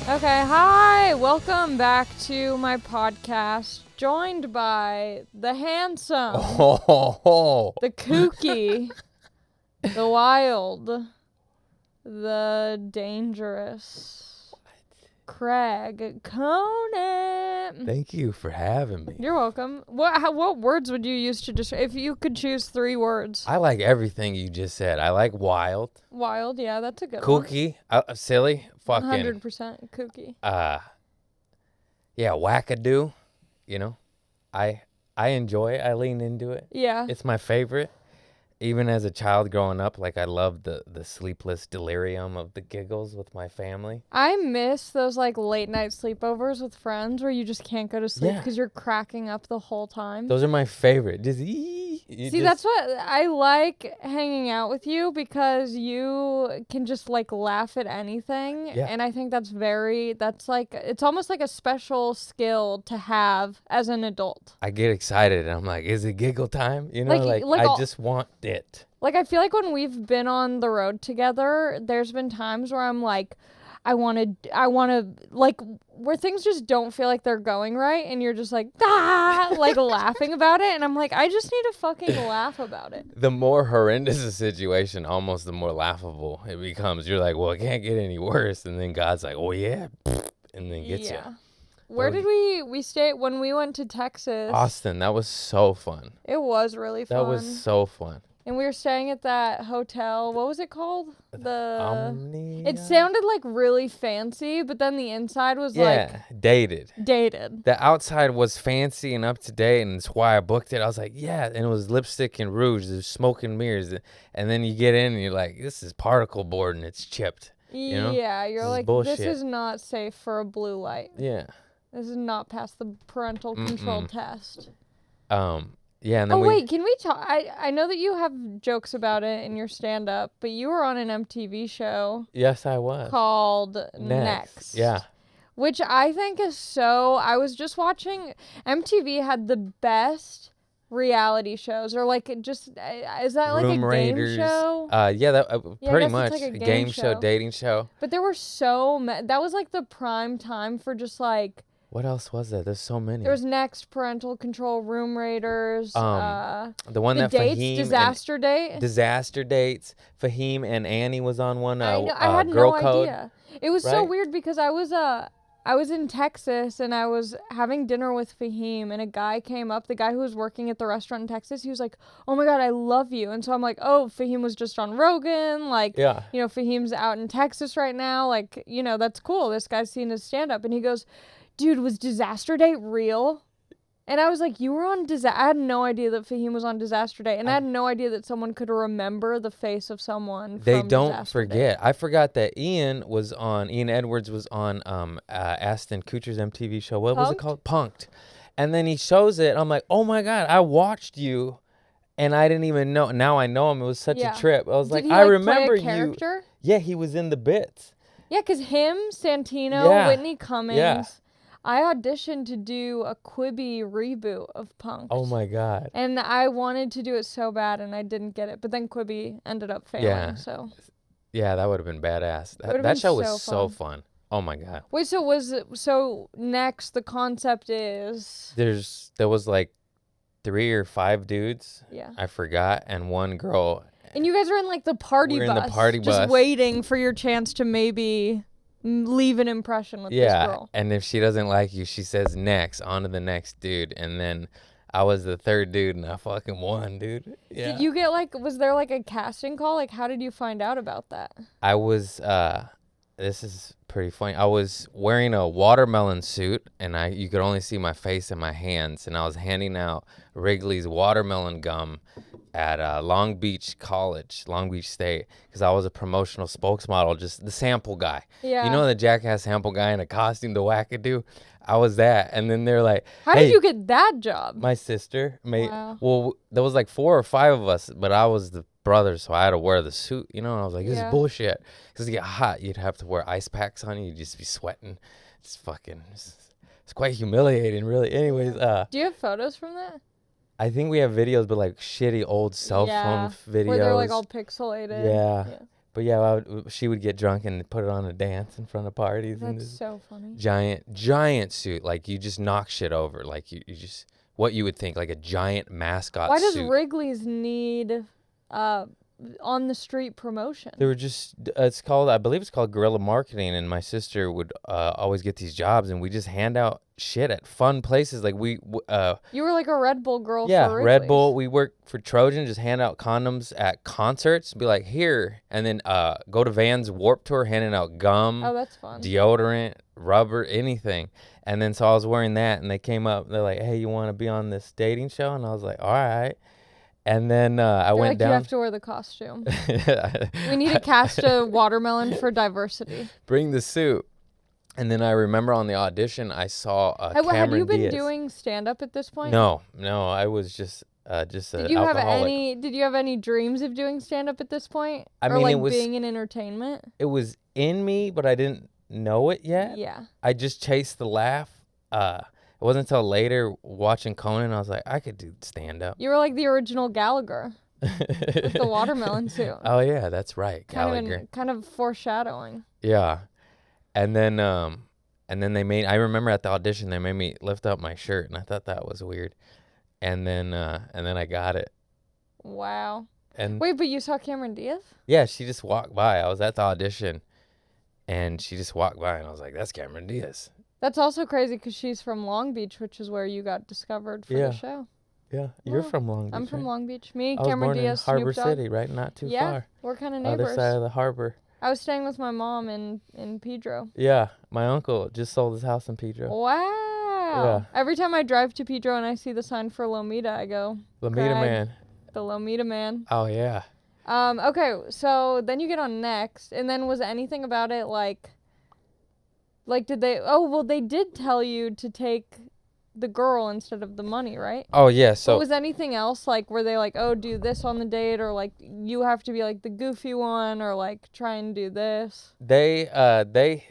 Okay, hi, welcome back to my podcast, joined by the handsome, the kooky, the wild, the dangerous, Craig Conant. Thank you for having me. You're welcome. What words would you use to describe, if you could choose 3 words? I like everything you just said. I like wild. Wild, yeah, that's a good one. Kooky. Silly. Fucking. 100% kooky. Yeah, wackadoo. You know, I enjoy it. I lean into it. Yeah. It's my favorite. Even as a child growing up, like I loved the sleepless delirium of the giggles with my family. I miss those like late night sleepovers with friends where you just can't go to sleep because you're cracking up the whole time. Those are my favorite. That's what I like hanging out with you, because you can just like laugh at anything. Yeah. And I think that's like, it's almost like a special skill to have as an adult. I get excited and I'm like, is it giggle time? You know, like I just want it. Like, I feel like when we've been on the road together, there's been times where I'm like, I want to, like, where things just don't feel like they're going right, and you're just like, like, laughing about it, and I'm like, I just need to fucking laugh about it. The more horrendous the situation, almost the more laughable it becomes. You're like, well, it can't get any worse, and then God's like, oh, yeah, and then gets you. Where did we stay when we went to Texas? Austin. That was so fun. It was really fun. That was so fun. And we were staying at that hotel. What was it called? It Omnia? sounded like really fancy, but then the inside was dated. Dated. The outside was fancy and up to date, and that's why I booked it. I was like, yeah, and it was lipstick and rouge. There's smoke and mirrors, and then you get in and you're like, this is particle board and it's chipped. You know? Yeah, you're this like, bullshit. This is not safe for a blue light. Yeah. This is not past the parental control test. Yeah, and then wait, can we talk? I know that you have jokes about it in your stand-up, but you were on an MTV show. Yes, I was. Called Next. Yeah. Which I think is so... I was just watching... MTV had the best reality shows, or like just... Is that like Room a Raiders. game show? Pretty much. Like a game show, dating show. But there were that was like the prime time for just like... What else was there? There's so many. There was Next, Parental Control, Room Raiders, the one the that dates, Fahim Disaster Date. Disaster Dates. Fahim and Annie was on one. I had Girl no Code. idea. It was so weird because I was in Texas and I was having dinner with Fahim, and a guy came up, the guy who was working at the restaurant in Texas. He was like, "Oh my God, I love you." And so I'm like, "Oh, Fahim was just on Rogan. Like, you know, Fahim's out in Texas right now. Like, you know, that's cool. This guy's seen his stand up." And he goes, "Dude, was Disaster Date real?" And I was like, "You were on Disaster..." I had no idea that Fahim was on Disaster Date. And I had no idea that someone could remember the face of someone They from don't Disaster forget. Date. I forgot that Ian Edwards was on Ashton Kutcher's MTV show. What was it called? Punkt. And then he shows it. I'm like, oh my God, I watched you. And I didn't even know. Now I know him. It was such a trip. I was Did he, I remember play a character? you. Yeah, he was in the bits. Yeah, because him, Santino, Whitney Cummings. Yeah. I auditioned to do a Quibi reboot of Punkt. Oh my God. And I wanted to do it so bad, and I didn't get it. But then Quibi ended up failing. Yeah, that would have been badass. That show was so fun. Oh my God. Wait, so Next, the concept is there was like 3 or 5 dudes. Yeah. I forgot, and one girl. And you guys are in like the party bus. In the party bus. Just waiting for your chance to maybe leave an impression with this girl. And if she doesn't like you, she says next, on to the next dude. And then I was the 3rd dude, and I fucking won, dude. Yeah. Did you get was there like a casting call? Like, how did you find out about that? I was, this is pretty funny. I was wearing a watermelon suit, and you could only see my face and my hands. And I was handing out Wrigley's watermelon gum at Long Beach College, Long Beach State, because I was a promotional spokesmodel, just the sample guy. Yeah. You know the jackass sample guy in a costume, the wackadoo? I was that. And then they're like, how did you get that job? My sister made, wow. Well, there was like 4 or 5 of us, but I was the brother, so I had to wear the suit, you know? And I was like, this is bullshit. Because to get hot, you'd have to wear ice packs on you. You'd just be sweating. It's quite humiliating, really. Anyways. Do you have photos from that? I think we have videos, but like shitty old cell phone videos. Where they're like all pixelated. Yeah. But she would get drunk and put it on a dance in front of parties. That's so funny. Giant suit. Like, you just knock shit over. Like, you just, what you would think, like a giant mascot Why suit. does Wrigley's need on the street promotion? They were just, I believe it's called Guerrilla Marketing, and my sister would always get these jobs, and we just hand out shit at fun places. Like, you were like a Red Bull girl for Wrigley's. Red Bull. We worked for Trojan, just hand out condoms at concerts, be like, here, and then go to Vans Warped Tour, handing out gum. Oh, that's fun. Deodorant, rubber, anything. And then so I was wearing that, and they came up, they're like, hey, you want to be on this dating show? And I was like, all right. And then I went down. You have to wear the costume. We need to cast a watermelon for diversity. Bring the suit. And then I remember on the audition, I saw Cameron Had you been Diaz. Doing stand-up at this point? No, I was just an alcoholic. Did you have any dreams of doing stand-up at this point? I mean, like it was being in entertainment? It was in me, but I didn't know it yet. Yeah. I just chased the laugh. It wasn't until later watching Conant, I was like, I could do stand-up. You were like the original Gallagher with the watermelon suit. Oh, yeah, that's right, Gallagher. Kind of foreshadowing. Yeah. And then I remember at the audition, they made me lift up my shirt, and I thought that was weird. And then I got it. Wow. And wait, but you saw Cameron Diaz? Yeah, she just walked by. I was at the audition, and she just walked by, and I was like, that's Cameron Diaz. That's also crazy because she's from Long Beach, which is where you got discovered for the show. Yeah, you're from Long Beach. I'm from Long Beach. Me, I Cameron Diaz, was born in Harbor City, right? Not too far. Yeah, we're kind of neighbors. Other side of the harbor. I was staying with my mom in Pedro. Yeah, my uncle just sold his house in Pedro. Wow. Yeah. Every time I drive to Pedro and I see the sign for Lomita, I go, Lomita Man. The Lomita Man. Oh, yeah. Okay, so then you get on next, and then was anything about it like did they did tell you to take the girl instead of the money, right? Oh, yeah, so. But was anything else, like, were they like, oh, do this on the date, or like, you have to be like the goofy one, or like, try and do this? I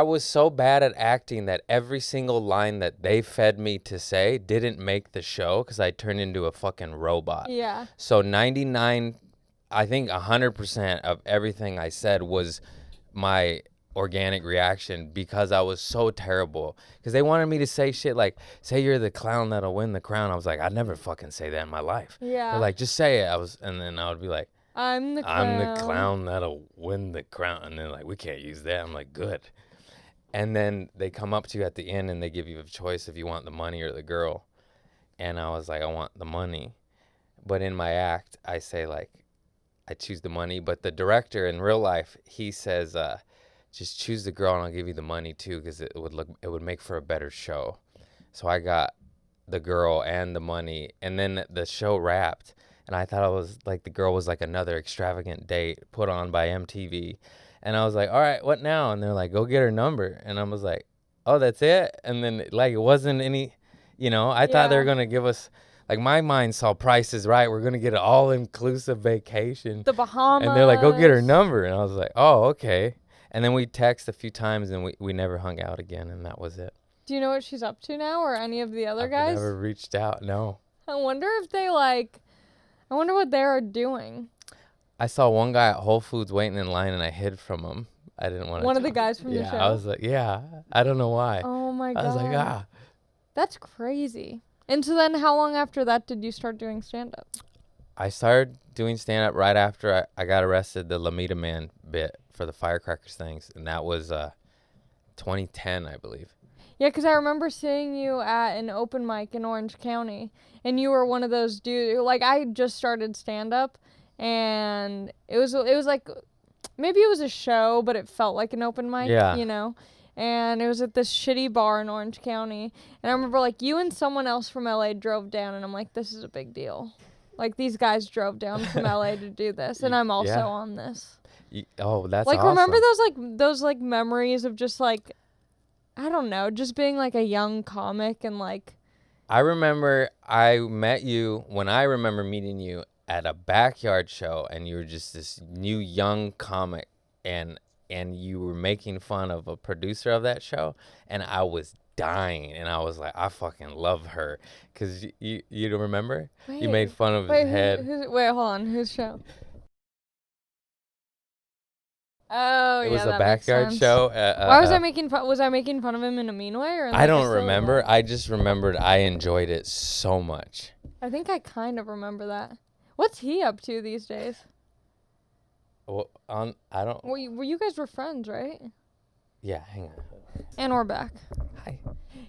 was so bad at acting that every single line that they fed me to say didn't make the show because I turned into a fucking robot. Yeah. So 100% of everything I said was my organic reaction because I was so terrible. Because they wanted me to say shit like, say you're the clown that'll win the crown. I was like, I'd never fucking say that in my life. Yeah. They're like, just say it. And then I would be like, I'm the clown that'll win the crown. And they're like, we can't use that. I'm like, good. And then they come up to you at the end and they give you a choice if you want the money or the girl. And I was like, I want the money. But in my act, I say like, I choose the money. But the director in real life, he says, just choose the girl and I'll give you the money too, because it would make for a better show. So I got the girl and the money, and then the show wrapped, and I thought it was like the girl was like another extravagant date put on by MTV, and I was like, all right, what now? And they're like, go get her number, and I was like, oh, that's it? And then like it wasn't any, I thought they were gonna give us. Like, my mind saw Price is Right. We're going to get an all-inclusive vacation. The Bahamas. And they're like, go get her number. And I was like, oh, okay. And then we texted a few times, and we never hung out again, and that was it. Do you know what she's up to now, or any of the other guys? I never reached out, no. I wonder if I wonder what they're doing. I saw one guy at Whole Foods waiting in line, and I hid from him. I didn't want to. One of the guys from the show? I was like, yeah. I don't know why. Oh, my God. I was like, ah. That's crazy. And so then how long after that did you start doing stand-up? I started doing stand-up right after I got arrested, the Lomita Man bit for the firecrackers things, and that was 2010, I believe. Yeah, because I remember seeing you at an open mic in Orange County, and you were one of those dudes. Like, I just started stand-up, and it was like, maybe it was a show, but it felt like an open mic, And it was at this shitty bar in Orange County. And I remember, like, you and someone else from LA drove down, and I'm like, this is a big deal. Like, these guys drove down from LA to do this, and I'm also on this. Oh, that's like, awesome. Remember those memories of just, like, I don't know, just being, like, a young comic and, like... I remember I met you when I remember meeting you at a backyard show, and you were just this new young comic, and you were making fun of a producer of that show, and I was dying, and I was like, I fucking love her, because you don't remember? You made fun of his head. Wait, hold on, whose show? Oh, It was yeah, a that makes backyard sense. show. Why was I making fun? Was I making fun of him in a mean way, or in, I like, a don't silly remember. way? I just remembered I enjoyed it so much. I think I kind of remember that. What's he up to these days? Well, I don't. Were you guys were friends, right? Yeah, hang on. And we're back. Hi.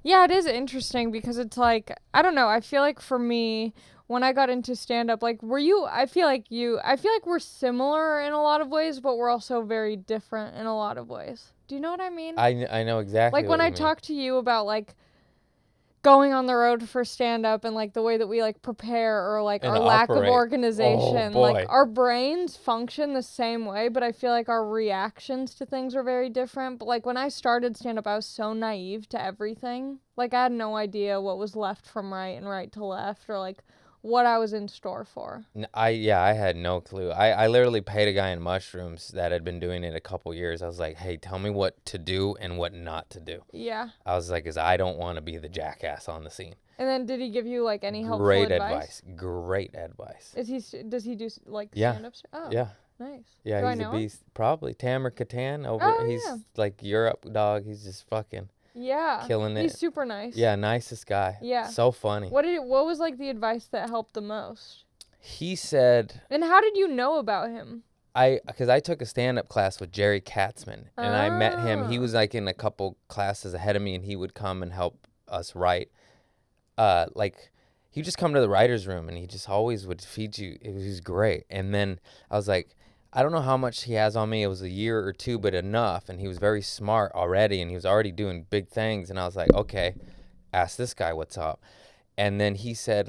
Yeah, it is interesting because it's like, I don't know, I feel like for me, when I got into stand-up, like, I feel like we're similar in a lot of ways, but we're also very different in a lot of ways. Do you know what I mean? I know exactly. Like, when what I you mean. talk to you about, like, going on the road for stand-up and, like, the way that we, like, prepare or, like, And our lack of operate. organization. Oh, boy. Like, our brains function the same way, but I feel like our reactions to things are very different. But, like, when I started stand-up, I was so naive to everything. Like, I had no idea what was left from right and right to left, or, like, what I was in store for. I had no clue. I literally paid a guy in mushrooms that had been doing it a couple years. I was like, hey, tell me what to do and what not to do. Yeah. I was like, 'cause I don't want to be the jackass on the scene. And then did he give you, like, any helpful Great advice? Great advice. Does he do, like, Yeah. stand-up? Oh, Yeah. nice. Yeah, Do I he's a know him? beast. Probably Tamer Katan over. Oh, he's yeah. like Europe dog. He's just fucking Yeah. killing it. He's super nice. Yeah, nicest guy. Yeah. So funny. What was like the advice that helped the most? He said, And how did you know about him? because I took a stand-up class with Jerry Katzman, and I met him. He was like in a couple classes ahead of me, and he would come and help us write. Like, he'd just come to the writer's room, and he just always would feed you. It was great. And then I was like, I don't know how much he has on me. It was a year or two, but enough. And he was very smart already, and he was already doing big things. And I was like, okay, ask this guy what's up. And then he said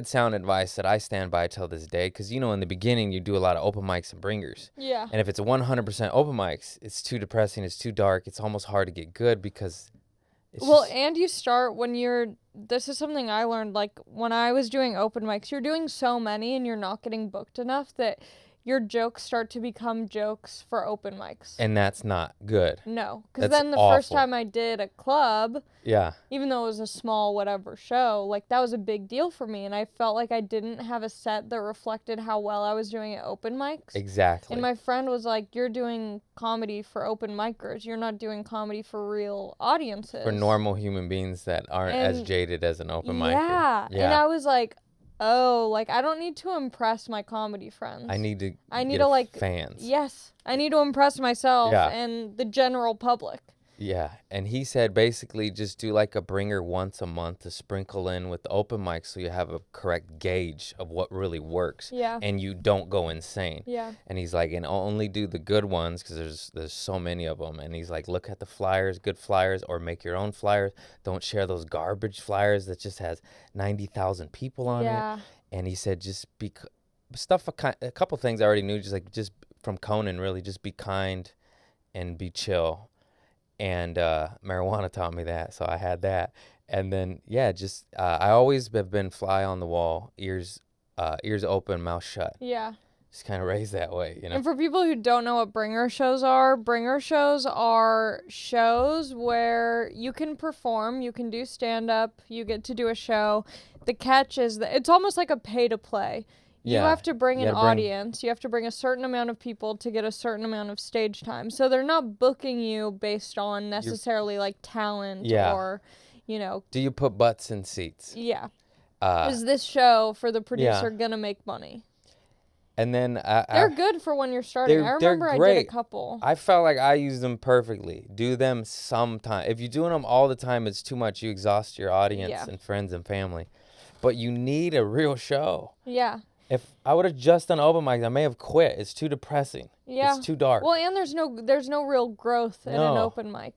sound advice that I stand by till this day. Because, you know, in the beginning, you do a lot of open mics and bringers. Yeah. And if it's a 100% open mics, it's too depressing. It's too dark. It's almost hard to get good because it's And you start this is something I learned, like, when I was doing open mics, you're doing so many and you're not getting booked enough that your jokes start to become jokes for open mics. And that's not good. No, because That's then the first awful. time I did a club, Yeah. even though it was a small whatever show, like, that was a big deal for me, and I felt like I didn't have a set that reflected how well I was doing at open mics. Exactly. And my friend was like, you're doing comedy for open micers. You're not doing comedy for real audiences. For normal human beings that aren't as And- jaded as an open micer. Yeah. Yeah. And I was like, oh, like, I don't need to impress my comedy friends. I need to, get like, fans. Yes. I need to impress myself Yeah. and the general public. Yeah. And he said basically just do like a bringer once a month to sprinkle in with the open mic so you have a correct gauge of what really works. Yeah. And you don't go insane. Yeah. And he's like, and only do the good ones because there's so many of them. And he's like, look at the flyers, good flyers, or make your own flyers. Don't share those garbage flyers that just has 90,000 people on Yeah. it. And he said, just be a couple things I already knew, just from Conant, really, just be kind and be chill. And marijuana taught me that, so I had that. And then, yeah, just I always have been fly on the wall, ears open, mouth shut. Yeah. Just kind of raised that way, you know. And for people who don't know what bringer shows are shows where you can perform, you can do stand-up, you get to do a show. The catch is that it's almost like a pay-to-play. You Yeah. have to bring You an gotta bring- audience. You have to bring a certain amount of people to get a certain amount of stage time. So they're not booking you based on necessarily, like, talent Yeah. or, you know. Do you put butts in seats? Yeah. Is this show for the producer gonna make money? And then They're good for when you're starting. I remember I did great. a couple. I felt like I used them perfectly. Do them sometime. If you're doing them all the time, it's too much. You exhaust your audience Yeah. and friends and family. But you need a real show. Yeah. If I would have just done open mics, I may have quit. It's too depressing. Yeah. It's too dark. Well, and there's no real growth in an No. open mic.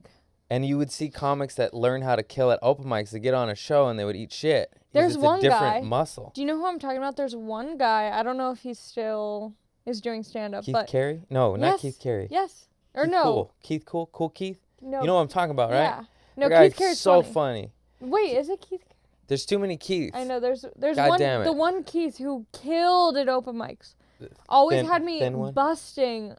And you would see comics that learn how to kill at open mics to get on a show and they would eat shit. 'Cause There's it's one a different guy- muscle. Do you know who I'm talking about? There's one guy. I don't know if he still is doing stand up, Keith but Carey? No, not Yes. Keith Carey. yes or Keith no, Cool. Keith Cool? Cool Keith? no, You know what I'm talking about, right? yeah, no. That guy's Keith Carey's so funny. funny. Wait, is it Keith? There's too many Keiths. I know there's God one damn it. the one Keith who killed at open mics. Always had me thin one? busting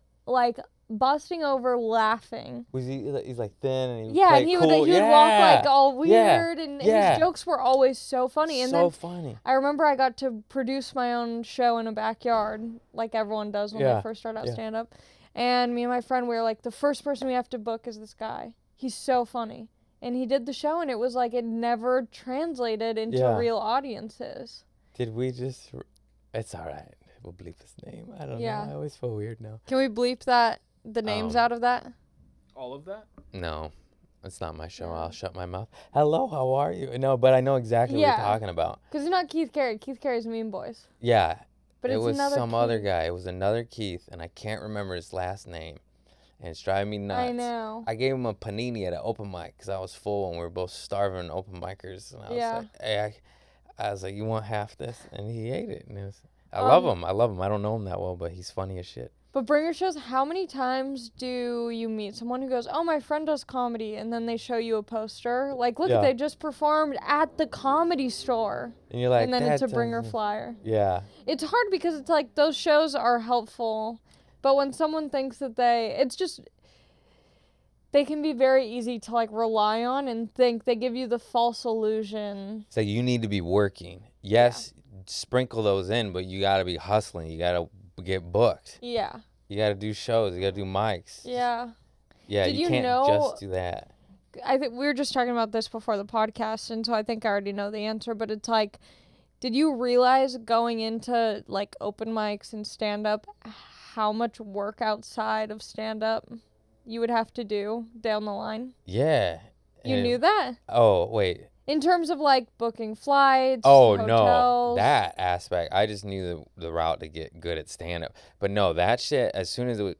over laughing. Was he's like thin and he would Yeah, play and he cool. would walk like all Yeah. weird, and Yeah. his jokes were always so funny. And so then funny. I remember I got to produce my own show in a backyard, like everyone does when Yeah, they first start out yeah. stand up. And me and my friend, we were like, the first person we have to book is this guy. He's so funny. And he did the show, and it was like it never translated into real audiences. Did we just... It's all right. We'll bleep his name. I don't know. I always feel weird now. Can we bleep the names out of that? All of that? No. It's not my show. I'll shut my mouth. Hello, how are you? No, but I know exactly what you're talking about. Because it's not Keith Carey. Keith Carey's Mean Boys. Yeah. But it it's was some Keith. other guy. It was another Keith, and I can't remember his last name. And it's driving me nuts. I know. I gave him a panini at an open mic because I was full, and we were both starving open micers. And I was like, hey, I was like, you want half this? And he ate it. And I love him. I don't know him that well, but he's funny as shit. But Bringer shows, how many times do you meet someone who goes, oh, my friend does comedy, and then they show you a poster? Like, look, they just performed at the Comedy Store. And you're like, and then it's a Bringer flyer. Yeah. It's hard because it's like those shows are helpful, but when someone thinks that they can be very easy to like rely on and think they give you the false illusion. So you need to be working. Yes, sprinkle those in, but you got to be hustling. You got to get booked. Yeah. You got to do shows. You got to do mics. Yeah. Yeah, you can't just do that. I think we were just talking about this before the podcast, and so I think I already know the answer, but it's like, did you realize going into like open mics and stand-up how much work outside of stand-up you would have to do down the line? Yeah. You knew that? Oh, wait. In terms of like booking flights, hotels. No, that aspect. I just knew the route to get good at stand-up. But no, that shit, as soon as I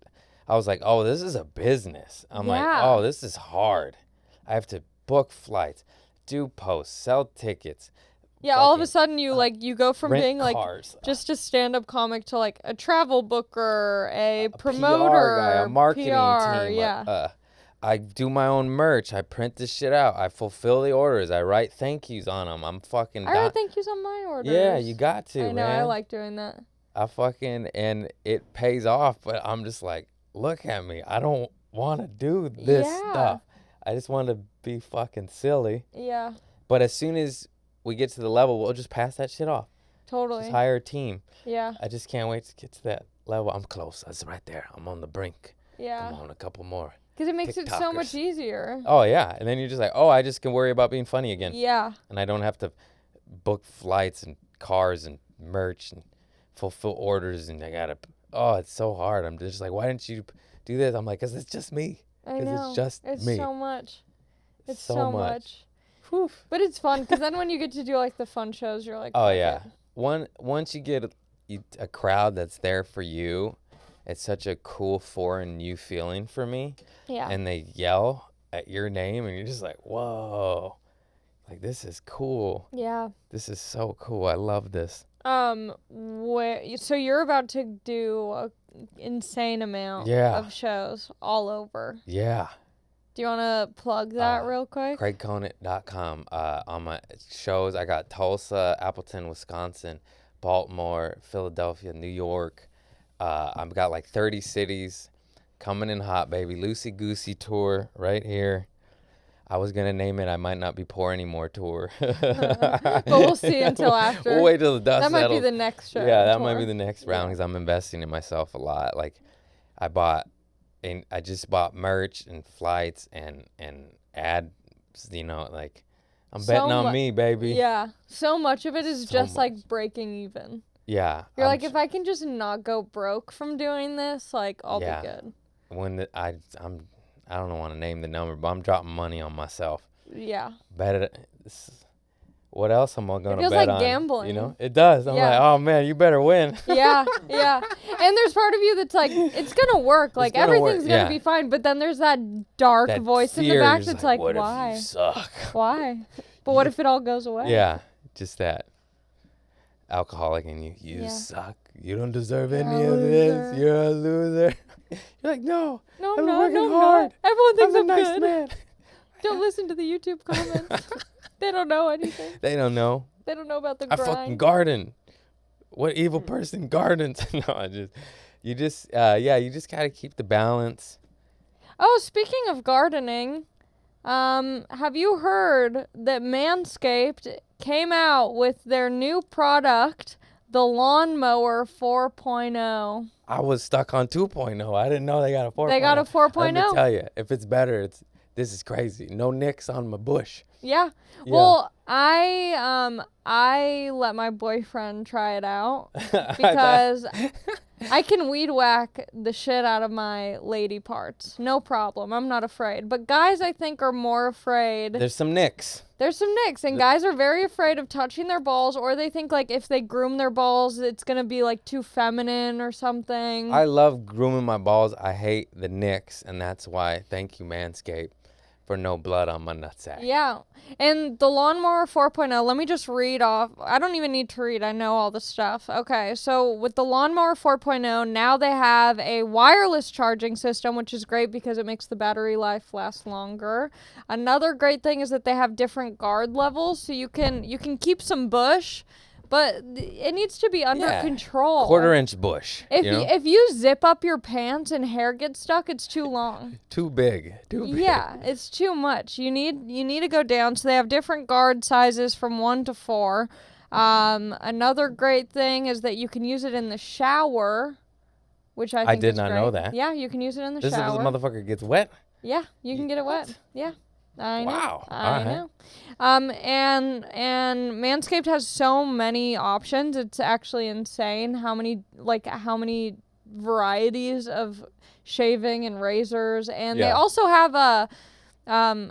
was like, oh, this is a business. I'm like, oh, this is hard. I have to book flights, do posts, sell tickets. Yeah, all of a sudden you go from being like cars. just a stand-up comic to like a travel booker, a promoter, PR guy, a marketing PR, team. Yeah. I do my own merch. I print this shit out. I fulfill the orders. I write thank yous on them. I'm fucking... I write thank yous on my orders. Yeah, you got to, man. I know, I like doing that. And it pays off, but I'm just like, look at me. I don't want to do this stuff. I just want to be fucking silly. Yeah. But as soon as we get to the level, we'll just pass that shit off. Totally. Just hire a team. Yeah. I just can't wait to get to that level. I'm close. That's right there. I'm on the brink. Yeah. I'm on a couple more. Because it makes it so much easier. Oh, yeah. And then you're just like, oh, I just can worry about being funny again. Yeah. And I don't have to book flights and cars and merch and fulfill orders. And I got to, it's so hard. I'm just like, why didn't you do this? I'm like, because it's just me. I know. It's just it's me. So much. It's so much. Whew. But it's fun because then when you get to do like the fun shows, you're like, oh, yeah. Once you get a crowd that's there for you, it's such a cool foreign new feeling for me. Yeah. And they yell at your name and you're just like, whoa, like this is cool. Yeah. This is so cool. I love this. So you're about to do an insane amount of shows all over. Yeah. Do you want to plug that real quick? CraigConant.com. On my shows, I got Tulsa, Appleton, Wisconsin, Baltimore, Philadelphia, New York. I've got like 30 cities coming in hot, baby. Loosey Goosey tour right here. I was going to name it I Might Not Be Poor Anymore tour. But we'll see until after. We'll wait till the dust settles. That might be the next show. Yeah, that might be the next round because I'm investing in myself a lot. Like I just bought merch and flights and ads, like I'm betting on me, baby. Yeah. So much of it is just like breaking even. Yeah. You're like, if I can just not go broke from doing this, like I'll be good. I don't want to name the number, but I'm dropping money on myself. Yeah. What else am I going to bet on? It feels like gambling. It does. I'm like, oh, man, you better win. Yeah. And there's part of you that's like, it's going to work. Like, everything's going to be fine. But then there's that dark voice in the back that's like, what why? If you suck? Why? But what if it all goes away? Yeah, just that. Alcoholic and you suck. You don't deserve any of this. You're a loser. You're like, no, I'm working hard. Everyone thinks I'm nice good. Man. Don't listen to the YouTube comments. They don't know anything. They don't know. They don't know about the grind. I fucking garden. What evil person gardens? No, you just gotta keep the balance. Oh, speaking of gardening, have you heard that Manscaped came out with their new product The Lawnmower 4.0. I was stuck on 2.0. I didn't know they got a 4.0. They got a 4.0. Let me tell you, if it's better, this is crazy. No nicks on my bush. Yeah. Well, I let my boyfriend try it out because I can weed whack the shit out of my lady parts. No problem. I'm not afraid. But guys, I think, are more afraid. There's some nicks. And guys are very afraid of touching their balls, or they think like if they groom their balls, it's gonna be like too feminine or something. I love grooming my balls. I hate the nicks, and that's why. Thank you, Manscaped, for no blood on my nutsack. Yeah. And the Lawnmower 4.0, let me just read off. I don't even need to read. I know all the stuff. Okay, so with the Lawnmower 4.0, now they have a wireless charging system, which is great because it makes the battery life last longer. Another great thing is that they have different guard levels, so you can keep some bush, but it needs to be under control. 1/4-inch bush. If you zip up your pants and hair gets stuck, it's too long. Too big. Yeah, it's too much. You need to go down. So they have different guard sizes from 1 to 4. Another great thing is that you can use it in the shower, which I think did is not great. know that. Yeah, you can use it in the This shower. motherfucker gets wet? Yeah, you can get it wet. Yeah. I know. Wow. I know. And Manscaped has so many options. It's actually insane how many varieties of shaving and razors. And they also have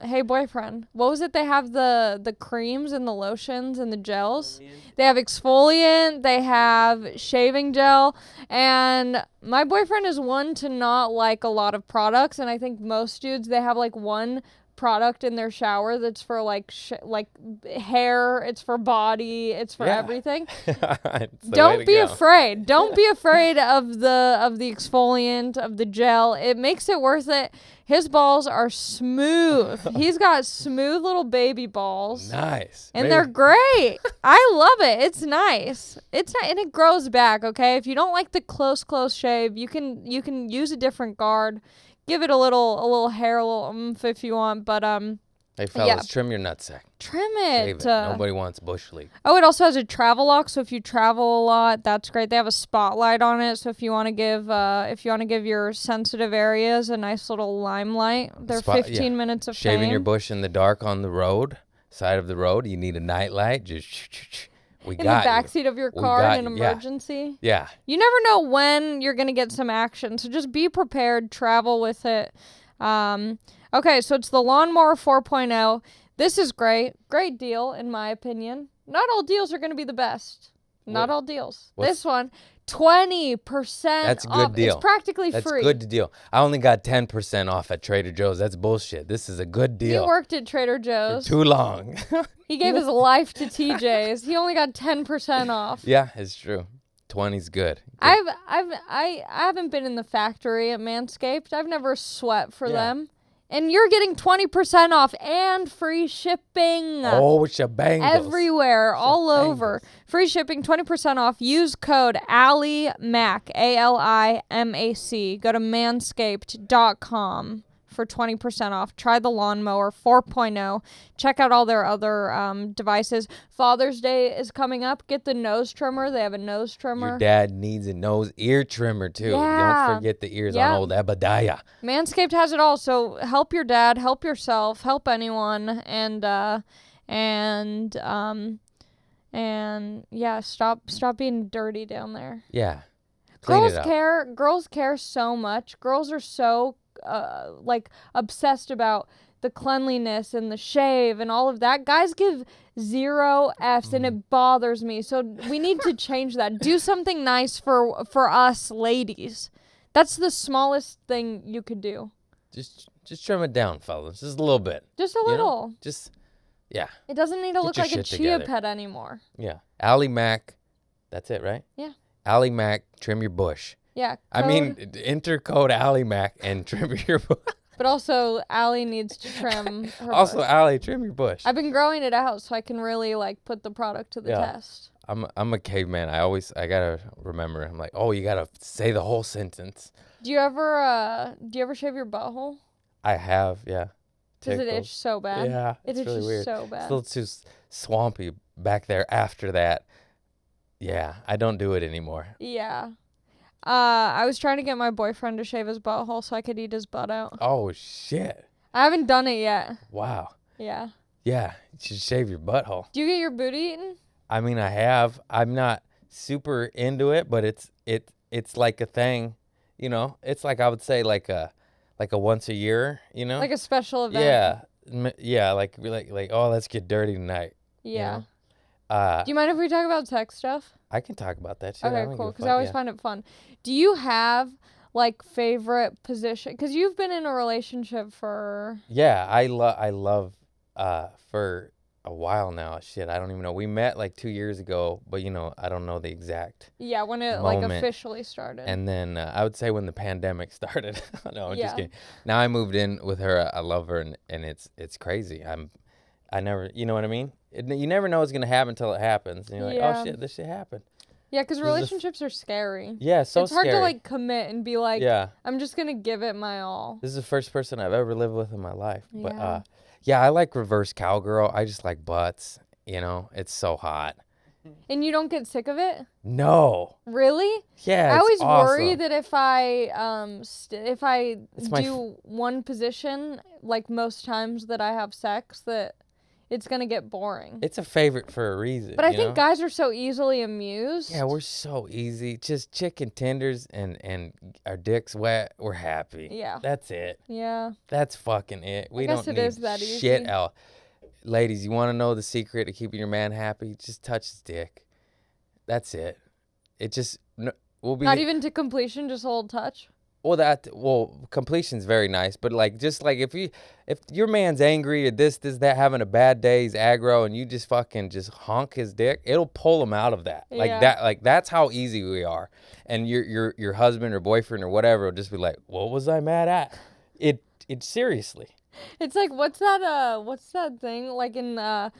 hey boyfriend, what was it? They have the creams and the lotions and the gels. They have exfoliant, they have shaving gel, and my boyfriend is one to not like a lot of products, and I think most dudes, they have like one product in their shower that's for like hair, it's for body, it's for everything. Don't be afraid. Don't be afraid of the exfoliant, of the gel. It makes it worth it. His balls are smooth. He's got smooth little baby balls. Nice. And they're great. I love it. It's nice. And it grows back, okay? If you don't like the close shave, you can use a different guard. Give it a little hair, a little oomph if you want, but hey fellas, trim your nutsack. Trim it. Shave it. Nobody wants bush league. Oh, it also has a travel lock, so if you travel a lot, that's great. They have a spotlight on it, so if you want to give your sensitive areas a nice little limelight, they're 15 minutes of shaving fame. your bush in the dark on the side of the road. You need a night light. Just in the backseat of your car in an emergency. Yeah. You never know when you're going to get some action, so just be prepared, travel with it. Okay, so it's the Lawnmower 4.0. This is great. Great deal, in my opinion. Not all deals are going to be the best. Not all deals. This one, 20% That's a good off. deal. It's practically That's free. That's good deal. I only got 10% off at Trader Joe's. That's bullshit. This is a good deal. He worked at Trader Joe's. For too long. He gave his life to TJ's. He only got 10% off. Yeah, it's true. 20's good. I haven't been in the factory at Manscaped. I've never sweat for them. And you're getting 20% off and free shipping. Oh, shabangles. Everywhere, all over. Free shipping, 20% off. Use code ALIMAC, ALIMAC. Go to manscaped.com for 20% off. Try the Lawnmower 4.0. Check out all their other devices. Father's Day is coming up. Get the nose trimmer. They have a nose trimmer. Your dad needs a ear trimmer too. Don't forget the ears on old Abadiah. Manscaped has it all. So help your dad, help yourself, help anyone, and stop being dirty down there. Yeah. Girls care so much. Girls are so obsessed about the cleanliness and the shave and all of that. Guys give 0 Fs and it bothers me. So we need to change that. Do something nice for us ladies. That's the smallest thing you could do. Just trim it down, fellas. Just a little bit. Just a little. Yeah. It doesn't need to look like a chia pet anymore. Yeah. Allie Mac. That's it, right? Yeah. Allie Mac, trim your bush. Yeah. Enter code Allie Mac and trim your bush. But also, Allie needs to trim her Also, bush. Allie, trim your bush. I've been growing it out so I can really put the product to the test. I'm a caveman. I gotta remember. I'm like, oh, you gotta say the whole sentence. Do you ever shave your butthole? I have, yeah. Does it itch so bad? Yeah, It it's really itches weird. so bad. It's a little too swampy back there after that. Yeah, I don't do it anymore. Yeah. I was trying to get my boyfriend to shave his butthole so I could eat his butt out. Oh, shit. I haven't done it yet. Wow. Yeah. Yeah, you should shave your butthole. Do you get your booty eaten? I mean, I have. I'm not super into it, but it's like a thing, you know? It's like, I would say, like a once a year, you know? Like a special event? Yeah. Yeah, like, oh, let's get dirty tonight. Yeah. You know? Do you mind if we talk about sex stuff? I can talk about that shit. Okay, cool. Because I always find it fun. Do you have like favorite position? Because you've been in a relationship for. Yeah, I love for a while now. Shit, I don't even know. We met like 2 years ago, but you know, I don't know the exact. Yeah, when it moment. like officially started. And then I would say when the pandemic started. No, I'm just Yeah. kidding. Now I moved in with her. I love her, and it's crazy. I never, you know what I mean? You never know what's gonna happen until it happens. And you're like, Yeah. oh shit, this shit happened. Yeah, because relationships are scary. Yeah, so it's hard scary. to like commit and be like, Yeah. I'm just gonna give it my all. This is the first person I've ever lived with in my life. But Yeah. yeah, I like reverse cowgirl. I just like butts. You know, it's so hot. And you don't get sick of it? No. Really? Yeah, I always worry awesome. that if I if I It's my do one position like most times that I have sex, that it's gonna get boring. It's a favorite for a reason. But I you think know? guys are so easily amused. Yeah, we're so easy. Just chicken tenders and our dicks wet. We're happy. Yeah. That's it. Yeah. That's fucking it. We guess don't it need is that shit easy. else. Ladies, you want to know the secret to keeping your man happy? Just touch his dick. That's it. It just will be Not even to completion, just a little touch. Well, completion's very nice, but like just like if your man's angry or this, that, having a bad day, he's aggro, and you just fucking just honk his dick, it'll pull him out of that. Yeah. Like that's how easy we are. And your husband or boyfriend or whatever will just be like, what was I mad at? It seriously. It's like what's that thing like in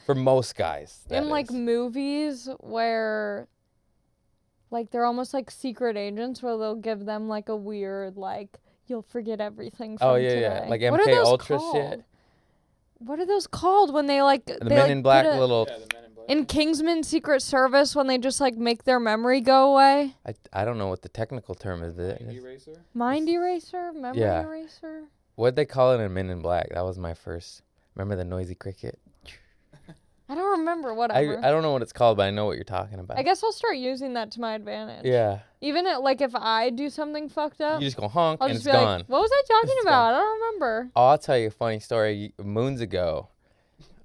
For most guys. in like movies where like they're almost like secret agents where they'll give them like a weird like you'll forget everything from today. Yeah. Like What are MK those Ultra called? shit. What are those called when they like The they Men like in Black put a- little. Yeah, the Men in Black. in Kingsman Secret Service when they just like make their memory go away? I don't know what the technical term is. Mind Eraser. Mind eraser, memory Yeah. eraser. What'd they call it in Men in Black? That was my first. Remember the noisy cricket? I don't remember. I Whatever. don't know what it's called, but I know what you're talking about. I guess I'll start using that to my advantage. Yeah. Even like if I do something fucked up, You just go honk I'll and just it's be gone. like, "What was I talking It's about? gone. I don't remember." Oh, I'll tell you a funny story. Moons ago,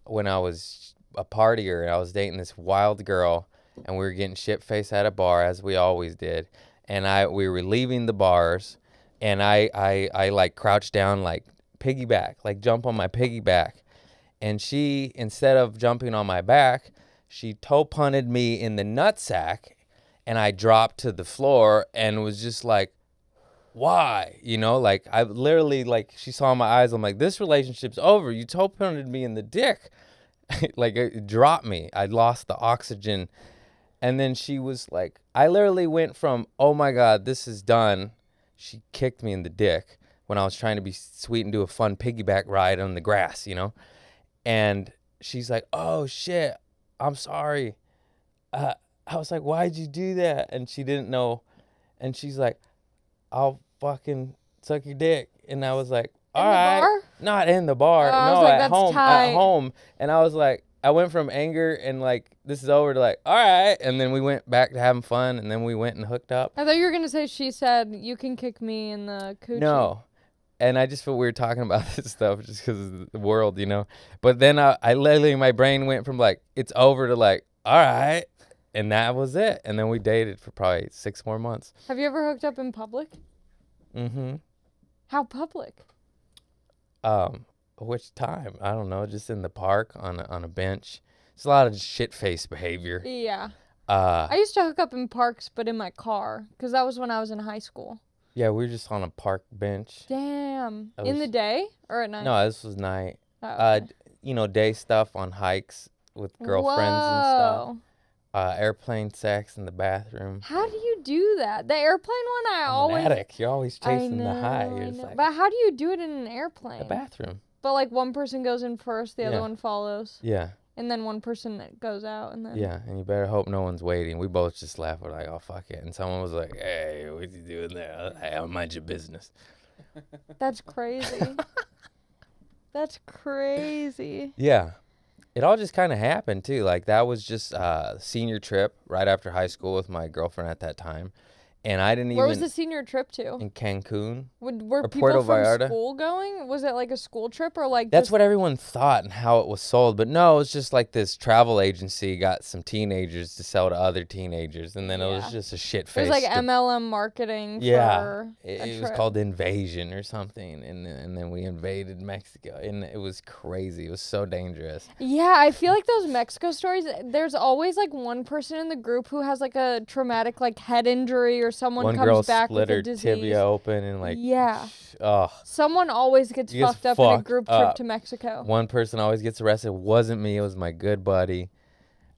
when I was a partier and I was dating this wild girl, and we were getting shit-faced at a bar, as we always did, and we were leaving the bars, and I like crouched down, like piggyback, like jump on my piggyback, and she, instead of jumping on my back, she toe punted me in the nutsack, and I dropped to the floor and was just like, why? You know, like I literally, like she saw my eyes. I'm like, this relationship's over. You toe punted me in the dick. Like it dropped me. I lost the oxygen. And then she was like, I literally went from, oh my God, this is done. She kicked me in the dick when I was trying to be sweet and do a fun piggyback ride on the grass, you know? And she's like, oh shit, I'm sorry. I was like, why'd you do that? And she didn't know. And she's like, I'll fucking suck your dick. And I was like, all right. bar? Not in the bar. Oh, I was no, like, at that's home. tight. At home. And I was like, I went from anger and like, this is over to like, all right. And then we went back to having fun. And then we went and hooked up. I thought you were gonna say she said you can kick me in the coochie. No. And I just feel weird talking about this stuff just because of the world, you know. But then I literally, my brain went from like, it's over to like, all right. And that was it. And then we dated for probably 6 more months. Have you ever hooked up in public? Mm-hmm. How public? Which time? I don't know. Just in the park on a bench. It's a lot of shit-faced behavior. Yeah. I used to hook up in parks, but in my car, because that was when I was in high school. Yeah, we were just on a park bench. Damn. That In was- the day or at night? No, this was night. Oh, okay. You know, day stuff on hikes with girlfriends and stuff. Whoa. Airplane sex in the bathroom. How do you do that? The airplane one, I'm always. an addict. You're always chasing the high. I You're just know. like, But how do you do it in an airplane? the bathroom. But like one person goes in first, the other Yeah. one follows. Yeah. And then one person that goes out, and then... Yeah, and you better hope no one's waiting. We both just laughed. We're like, oh, fuck it. And someone was like, hey, what you doing there? Hey, I'll mind your business. That's crazy. That's crazy. Yeah. It all just kind of happened, too. Like, that was just senior trip right after high school with my girlfriend at that time. And I didn't Where was the senior trip to? In Cancun. Were people Puerto from Vallarta. school going? Was it like a school trip or like... That's what everyone thought and how it was sold. But no, it's just like this travel agency got some teenagers to sell to other teenagers. And then it was just a shit face. It was like MLM marketing for it was called Invasion or something. And then we invaded Mexico. And it was crazy. It was so dangerous. Yeah, I feel like those Mexico stories, there's always like one person in the group who has like a traumatic like head injury or someone comes back with a disease. One girl split her tibia open and like... Yeah. Someone always gets fucked up in a group trip to Mexico. One person always gets arrested. It wasn't me. It was my good buddy.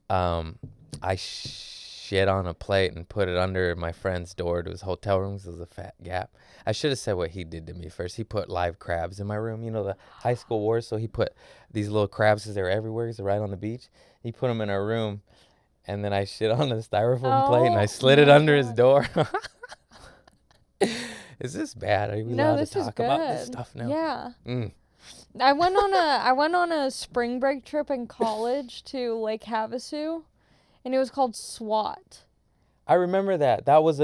I shit on a plate and put it under my friend's door to his hotel room because there was a fat gap. I should have said what he did to me first. He put live crabs in my room. You know, the high school wars. So he put these little crabs because they were everywhere because they're right on the beach. He put them in our room. And then I shit on a styrofoam plate and I slid it under his door. Is this bad? Are we allowed to talk about this stuff now? Yeah. I went on a spring break trip in college to Lake Havasu, and it was called SWAT. I remember that. That was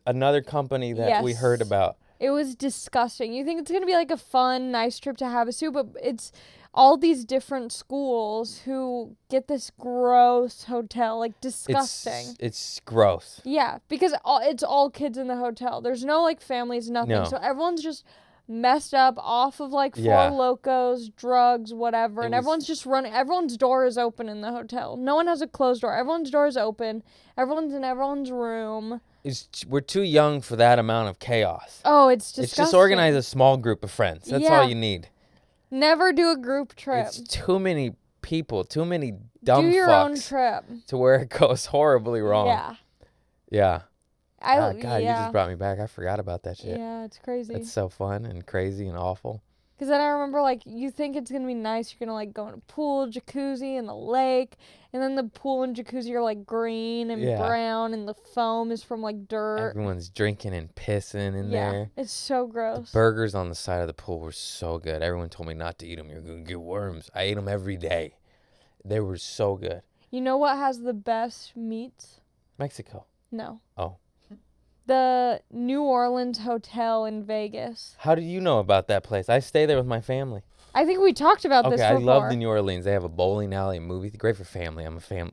another company that we heard about. It was disgusting. You think it's gonna be like a fun, nice trip to Havasu, but it's all these different schools who get this gross hotel, like disgusting. It's gross. Yeah, because it's all kids in the hotel. There's no like families, nothing. No. So everyone's just messed up off of like Four Locos, drugs, whatever. And everyone's just running. Everyone's door is open in the hotel. No one has a closed door. Everyone's door is open. Everyone's in everyone's room. We're too young for that amount of chaos. Oh, it's disgusting. It's just organize a small group of friends. That's all you need. Never do a group trip. It's too many people, too many dumb fucks. Do your own trip. To where it goes horribly wrong. Yeah. Yeah. God, yeah. you just brought me back. I forgot about that shit. Yeah, it's crazy. It's so fun and crazy and awful. Because then I remember, like, you think it's going to be nice. You're going to, like, go in a pool, jacuzzi, in the lake. And then the pool and jacuzzi are, like, green and brown. And the foam is from, like, dirt. Everyone's drinking and pissing in there. It's so gross. The burgers on the side of the pool were so good. Everyone told me not to eat them. You're going to get worms. I ate them every day. They were so good. You know what has the best meats? Mexico. No. Oh. The New Orleans Hotel in Vegas. How do you know about that place? I stay there with my family. I think we talked about this before. Okay, I love the New Orleans. They have a bowling alley, a movie. Great for family. I'm a family.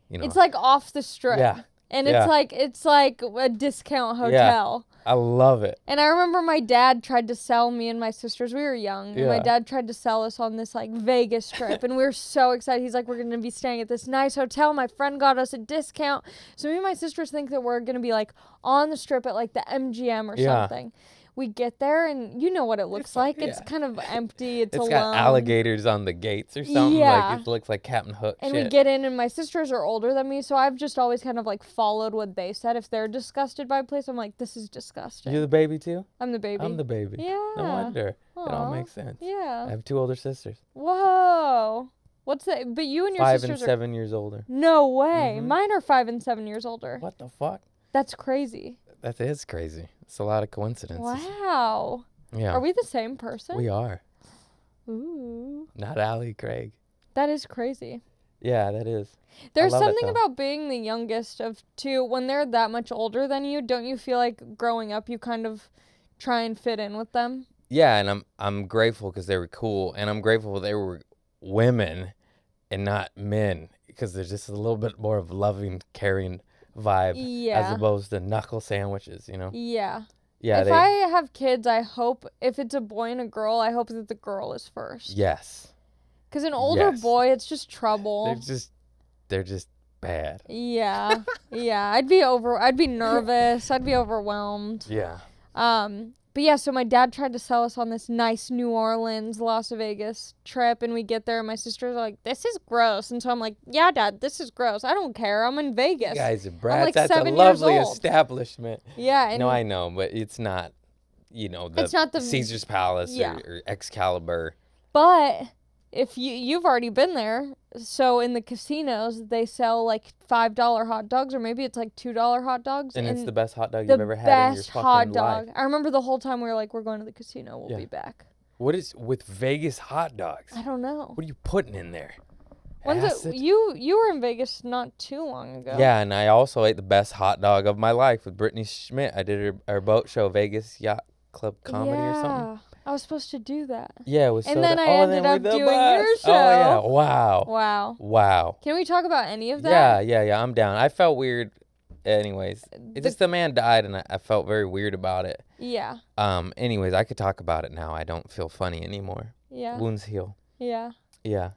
You know. It's like off the strip. Yeah. And it's like a discount hotel. Yeah. I love it. And I remember my dad tried to sell me and my sisters. We were young. And my dad tried to sell us on this like Vegas trip. And we were so excited. He's like, we're going to be staying at this nice hotel. My friend got us a discount. So me and my sisters think that we're going to be like on the strip at like the MGM or something. We get there, and you know what it looks like. It's kind of empty. It's alone. Got alligators on the gates or something. Yeah. Like it looks like Captain Hook and shit. We get in, and my sisters are older than me, so I've just always kind of like followed what they said. If they're disgusted by a place, I'm like, this is disgusting. You're the baby too? I'm the baby. I'm the baby. Yeah. No wonder. Aww. It all makes sense. Yeah. I have 2 older sisters. Whoa. What's that? But you and your 5 sisters and 7 years older. No way. Mm-hmm. Mine are 5 and 7 years older. What the fuck? That's crazy. That is crazy. It's a lot of coincidences. Wow. Yeah. Are we the same person? We are. Ooh. Not Allie Craig. That is crazy. Yeah, that is. There's something about being the youngest of two. When they're that much older than you, don't you feel like growing up you kind of try and fit in with them? Yeah, and I'm grateful because they were cool, and I'm grateful they were women and not men because there's just a little bit more of loving, caring vibe as opposed to knuckle sandwiches, you know? Yeah. Yeah. If I have kids, I hope if it's a boy and a girl, I hope that the girl is first. Yes. Because an older boy, it's just trouble. They're just bad. Yeah. Yeah. I'd be nervous. I'd be overwhelmed. Yeah. But yeah, so my dad tried to sell us on this nice New Orleans, Las Vegas trip, and we get there, and my sisters are like, this is gross. And so I'm like, yeah, Dad, this is gross. I don't care. I'm in Vegas. You guys are brats. Like That's a lovely establishment. Yeah. And no, I know, but it's not, it's not the Caesar's Palace or Excalibur. But if you've already been there, so in the casinos they sell like $5 hot dogs, or maybe it's like $2 hot dogs, and it's the best hot dog you've ever had in your fucking hot dog. life. I remember the whole time we were like, we're going to the casino, we'll be back. What is with Vegas hot dogs? I don't know. What are you putting in there? You were in Vegas not too long ago. Yeah, and I also ate the best hot dog of my life with Brittany Schmidt. I did her boat show, Vegas Yacht Club Comedy or something. I was supposed to do that. Yeah, it was and then I ended up doing your show. Oh, yeah. Wow. Can we talk about any of that? Yeah. I'm down. I felt weird. Anyways, just the man died, and I felt very weird about it. Yeah. Anyways, I could talk about it now. I don't feel funny anymore. Yeah. Wounds heal. Yeah. Yeah.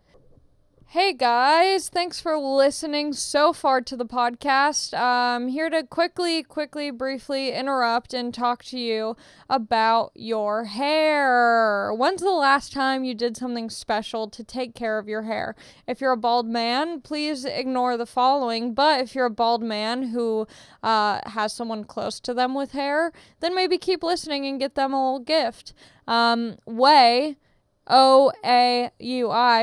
Hey guys, thanks for listening so far to the podcast. I'm here to quickly, briefly interrupt and talk to you about your hair. When's the last time you did something special to take care of your hair? If you're a bald man, please ignore the following. But if you're a bald man who has someone close to them with hair, then maybe keep listening and get them a little gift. Ouai,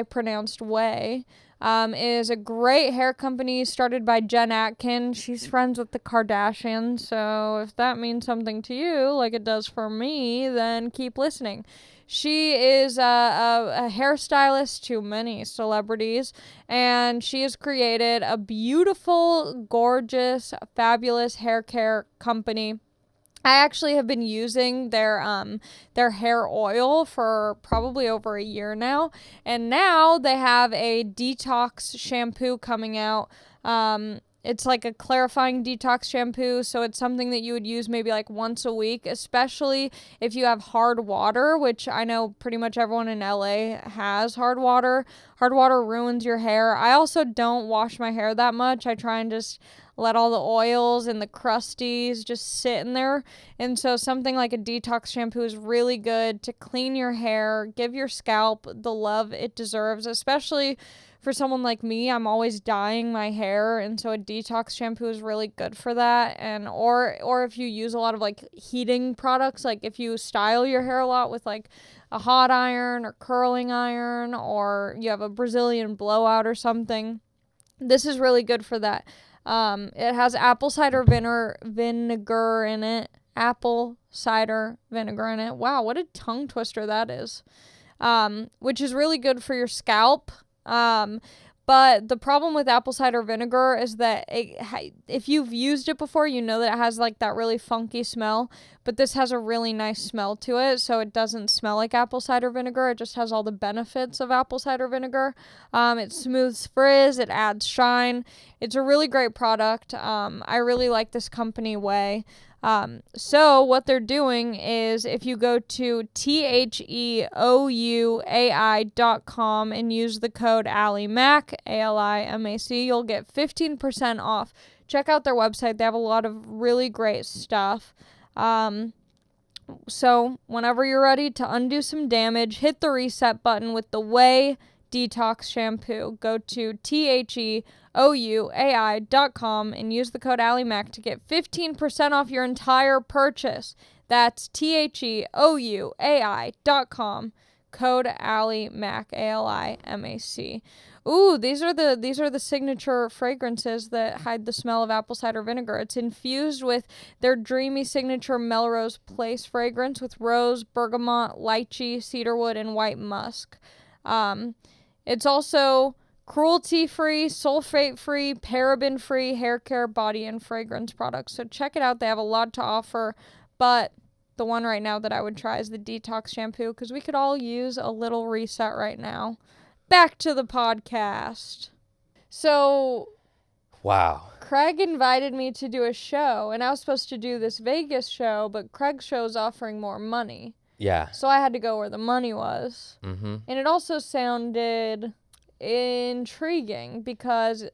pronounced Way, is a great hair company started by Jen Atkin. She's friends with the Kardashians, so if that means something to you, like it does for me, then keep listening. She is a hairstylist to many celebrities, and she has created a beautiful, gorgeous, fabulous hair care company. I actually have been using their hair oil for probably over a year now, and now they have a detox shampoo coming out. It's like a clarifying detox shampoo, so it's something that you would use maybe like once a week, especially if you have hard water, which I know pretty much everyone in LA has hard water. Hard water ruins your hair. I also don't wash my hair that much. I try and just let all the oils and the crusties just sit in there. And so something like a detox shampoo is really good to clean your hair, give your scalp the love it deserves, especially for someone like me. I'm always dyeing my hair, and so a detox shampoo is really good for that. And or if you use a lot of like heating products, like if you style your hair a lot with like a hot iron or curling iron, or you have a Brazilian blowout or something, this is really good for that. It has apple cider vinegar in it. Apple cider vinegar in it. Wow, what a tongue twister that is. Which is really good for your scalp. But the problem with apple cider vinegar is that if you've used it before, you know that it has like that really funky smell. But this has a really nice smell to it, so it doesn't smell like apple cider vinegar. It just has all the benefits of apple cider vinegar. It smooths frizz, it adds shine. It's a really great product. I really like this company Ouai. So what they're doing is if you go to theouai.com and use the code ALIMAC, ALIMAC, you'll get 15% off. Check out their website. They have a lot of really great stuff. So whenever you're ready to undo some damage, hit the reset button with the Ouai Detox Shampoo. Go to theouai.com and use the code ALIMAC to get 15% off your entire purchase. That's theouai.com, code ALIMAC, ALIMAC. Ooh, these are the signature fragrances that hide the smell of apple cider vinegar. It's infused with their dreamy signature Melrose Place fragrance with rose, bergamot, lychee, cedarwood, and white musk. It's also cruelty-free, sulfate-free, paraben-free hair care, body, and fragrance products. So check it out. They have a lot to offer, but the one right now that I would try is the detox shampoo, because we could all use a little reset right now. Back to the podcast. So, wow. Craig invited me to do a show, and I was supposed to do this Vegas show, but Craig's show is offering more money. Yeah. So I had to go where the money was. Mm-hmm. And it also sounded intriguing because,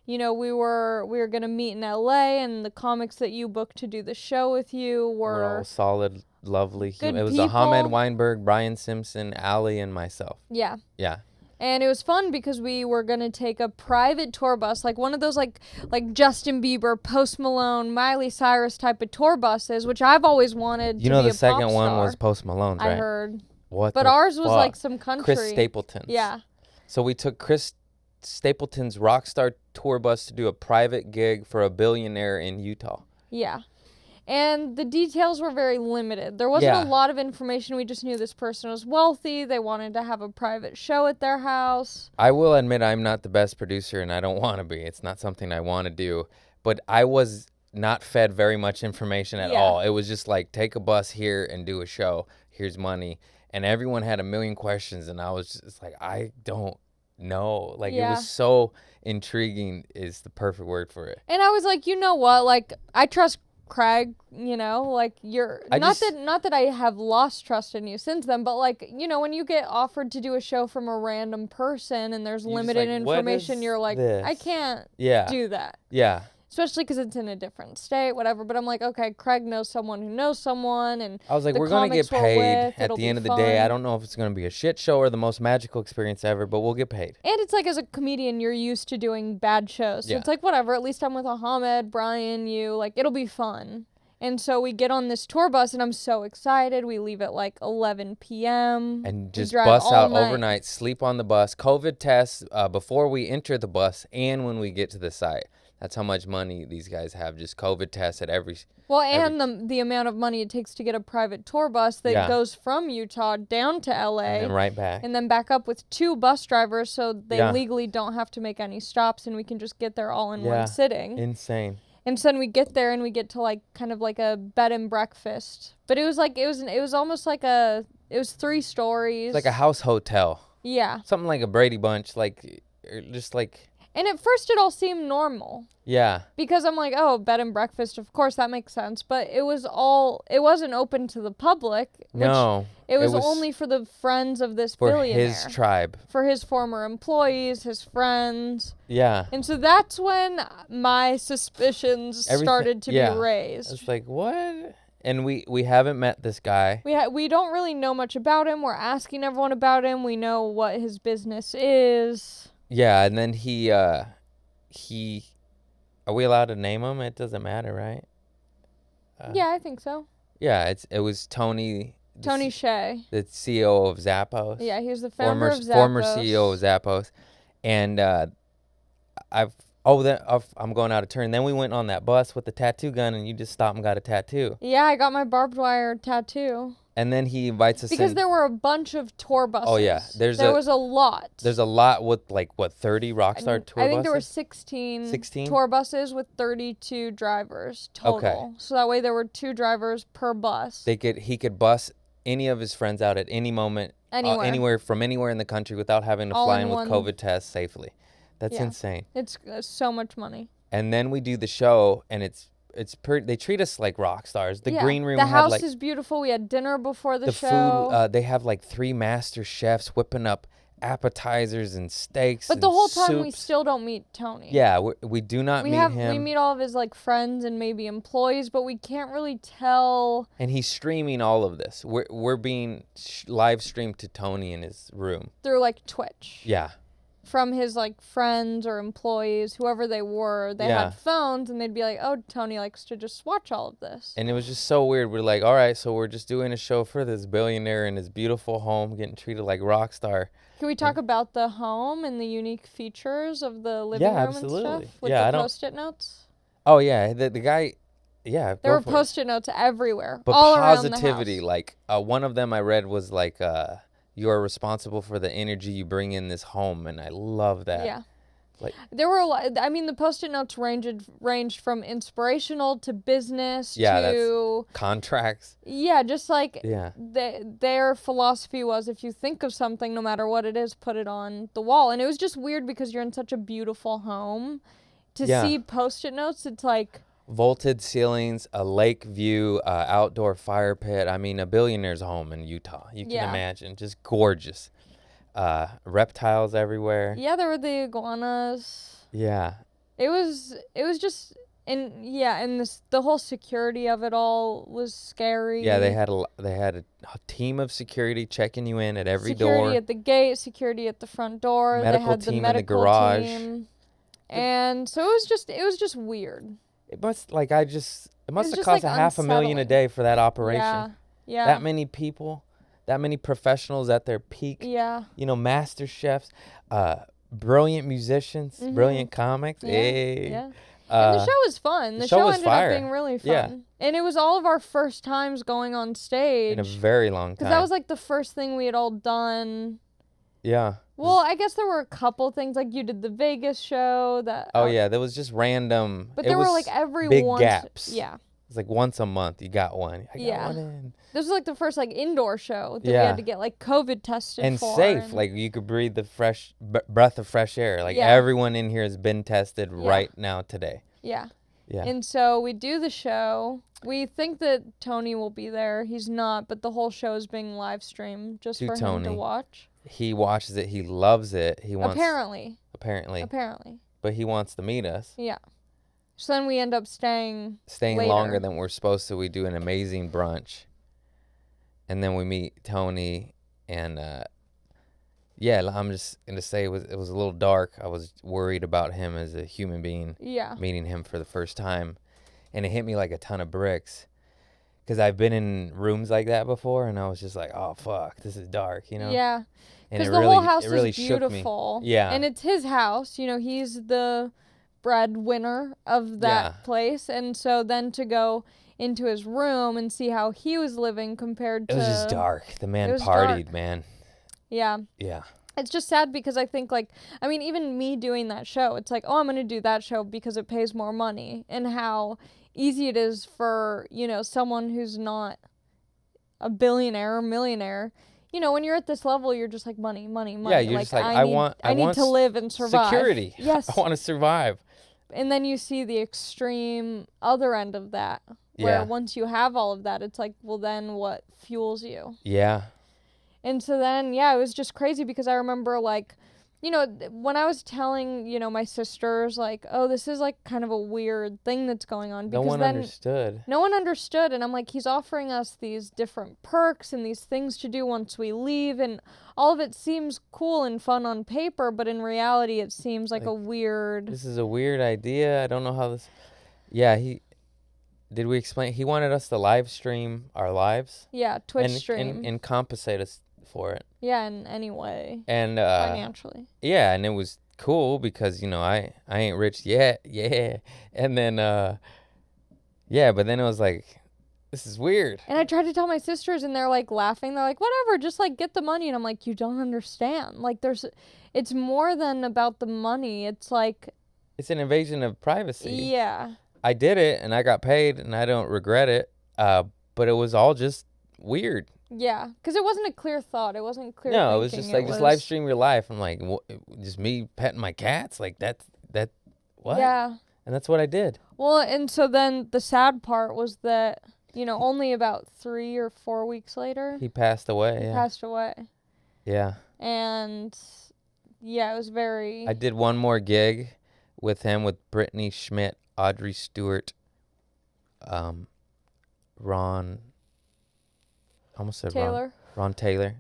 you know, we were going to meet in LA, and the comics that you booked to do the show with you were all solid, lovely. Good it was people. Ahmed Weinberg, Brian Simpson, Allie, and myself. Yeah. Yeah. And it was fun because we were going to take a private tour bus, like one of those like Justin Bieber, Post Malone, Miley Cyrus type of tour buses, which I've always wanted to be a pop star. You know, the second one was Post Malone's, right? I heard. What? But ours was like some country. Chris Stapleton's. Yeah. So we took Chris Stapleton's Rockstar tour bus to do a private gig for a billionaire in Utah. Yeah. And the details were very limited. There wasn't Yeah. a lot of information. We just knew this person was wealthy. They wanted to have a private show at their house. I will admit I'm not the best producer, and I don't want to be. It's not something I want to do. But I was not fed very much information at all. It was just like, take a bus here and do a show. Here's money. And everyone had a million questions, and I was just like, I don't know. Like, it was so intriguing is the perfect word for it. And I was like, you know what? Like, I trust Craig, you know, like not that I have lost trust in you since then, but like, you know, when you get offered to do a show from a random person and there's limited information, you're like, I can't do that. Yeah. Especially because it's in a different state, whatever. But I'm like, okay, Craig knows someone who knows someone, and I was like, we're going to get paid at the end of the day. I don't know if it's going to be a shit show or the most magical experience ever, but we'll get paid. And it's like, as a comedian, you're used to doing bad shows. So it's like, whatever, at least I'm with Ahmed, Brian, you, like, it'll be fun. And so we get on this tour bus, and I'm so excited. We leave at like 11 p.m. And just bus out overnight, sleep on the bus, COVID tests before we enter the bus and when we get to the site. That's how much money these guys have, just COVID tests at every... Well, and the amount of money it takes to get a private tour bus that goes from Utah down to L.A. And then right back. And then back up with 2 bus drivers so they legally don't have to make any stops and we can just get there all in one sitting. Insane. And so then we get there and we get to like kind of like a bed and breakfast. But it was like, it was almost like it was 3 stories. Like a house hotel. Yeah. Something like a Brady Bunch, like, just like... And at first it all seemed normal. Yeah. Because I'm like, oh, bed and breakfast, of course, that makes sense. But it wasn't open to the public. No. It was only for the friends of this billionaire. For his tribe. For his former employees, his friends. Yeah. And so that's when my suspicions started to be raised. It's like, what? And we haven't met this guy. We don't really know much about him. We're asking everyone about him. We know what his business is. Yeah, and then he, are we allowed to name him? It doesn't matter, right? Yeah, I think so. Yeah, it was Tony. Tony Hsieh. The CEO of Zappos. Yeah, he was the founder of Zappos. Former CEO of Zappos. And I'm going out of turn. Then we went on that bus with the tattoo gun, and you just stopped and got a tattoo. Yeah, I got my barbed wire tattoo. And then he invites us because there were a bunch of tour buses. Oh, yeah. There was a lot. There's a lot with, 30 Rockstar tour buses? I think there were 16 tour buses with 32 drivers total. Okay. So that way there were 2 drivers per bus. He could bus any of his friends out at any moment. Anywhere. From anywhere in the country without having to fly in with COVID tests safely. That's insane. It's so much money. And then we do the show, and they treat us like rock stars. The green room the house is beautiful. We had dinner before the show. Food, they have 3 master chefs whipping up appetizers and steaks. But the whole time soups. we still don't meet Tony. Yeah, we do not meet him. We meet all of his friends and maybe employees, but we can't really tell. And he's streaming all of this. We're being live streamed to Tony in his room through Twitch. Yeah. From his friends or employees, whoever they were, they had phones and they'd be like, oh, Tony likes to just watch all of this. And it was just so weird. We're like, all right, so we're just doing a show for this billionaire in his beautiful home, getting treated like rock star. Can we talk about the home and the unique features of the living room absolutely. And stuff? With the Post-it notes? Oh, yeah. The guy, there were Post-it notes everywhere. But all positivity, around the house. One of them I read was you are responsible for the energy you bring in this home, and I love that. Yeah. There were a lot. I mean, the Post-it notes ranged from inspirational to business to contracts. Yeah, just their philosophy was, if you think of something, no matter what it is, put it on the wall. And it was just weird because you're in such a beautiful home. To see Post-it notes, it's vaulted ceilings, a lake view, outdoor fire pit. I mean, a billionaire's home in Utah. You can imagine. Just gorgeous. Reptiles everywhere. Yeah, there were the iguanas. Yeah. It was just, and the whole security of it all was scary. Yeah, they had a team of security checking you in at every door. Security at the gate, security at the front door. Medical they had team the medical in the garage. Team. And so it was just weird. It must have cost $500,000 a day for that operation. Yeah. That many people. that many professionals at their peak. Yeah. You know, master chefs, brilliant musicians, brilliant comics. Yeah. Hey. Yeah. And the show was fun. The show was ended fire. up being really fun. Yeah. And it was all of our first times going on stage. In a very long time. Because that was like the first thing we had all done. Yeah. Well, I guess there were a couple things, like you did the Vegas show. Yeah, there was just random. But there were like every big once. gaps. Yeah. It's like once a month you got one. I got Yeah. one in. This was like the first like indoor show that we Yeah. had to get like COVID tested And for. safe. Like you could breathe the fresh breath of fresh air. Like Yeah. everyone in here has been tested Yeah. right now today. Yeah. Yeah. And so we do the show. We think that Tony will be there. He's not, but the whole show is being live streamed just To for him Tony. to watch. He watches it. He loves it. He wants. Apparently. Apparently. But he wants to meet us. Yeah. So then we end up staying later. Longer than we're supposed to. We do an amazing brunch. And then we meet Tony. And, I'm just going to say it was a little dark. I was worried about him as a human being. Yeah. Meeting him for the first time. And it hit me like a ton of bricks. Because I've been in rooms like that before. And I was just like, oh, fuck, this is dark, you know? Yeah. And Because it the really, whole house it really is shook me. beautiful. Yeah. And it's his house. You know, he's the breadwinner of that place. And so then to go into his room and see how he was living compared to... It was just dark. The man was partied, dark. man. Yeah. Yeah. It's just sad because I think, like, I mean, even me doing that show, it's like, oh, I'm going to do that show because it pays more money. And how easy it is for, you know, someone who's not a billionaire or millionaire. You know, when you're at this level, you're just like, money. Yeah, you're like, just like, I need want to live and survive. security. Yes. I want to survive. And then you see the extreme other end of that, where Yeah. once you have all of that, it's like, well, then what fuels you? Yeah. And so then, yeah, it was just crazy because I remember, like, you know, when I was telling, you know, my sisters, like, oh, this is, like, kind of a weird thing that's going on. Because No one then understood. no one understood. And I'm like, he's offering us these different perks and these things to do once we leave. And all of it seems cool and fun on paper, but in reality, it seems like a weird... This is a weird idea. I don't know how this... Yeah, Did we explain? He wanted us to live stream our lives. Yeah, Twitch stream. And compensate us for it. Yeah, in any way. And financially. Yeah, and it was cool because, you know, I ain't rich yet. Yeah. And then but then it was like, this is weird. And I tried to tell my sisters and they're like laughing. They're like, whatever, just like get the money. And I'm like, you don't understand. Like it's more than about the money. It's like, it's an invasion of privacy. Yeah. I did it and I got paid and I don't regret it. But it was all just weird. Yeah, because it wasn't a clear thought. It wasn't clear. No, it was just like, just live stream your life. I'm like, just me petting my cats? Like, that, what? Yeah. And that's what I did. Well, and so then the sad part was that, you know, only about 3 or 4 weeks later. He passed away, He passed away. Yeah. And, yeah, it was very... I did one more gig with him, with Brittany Schmidt, Audrey Stewart, Ron... I almost said Taylor. Ron Taylor.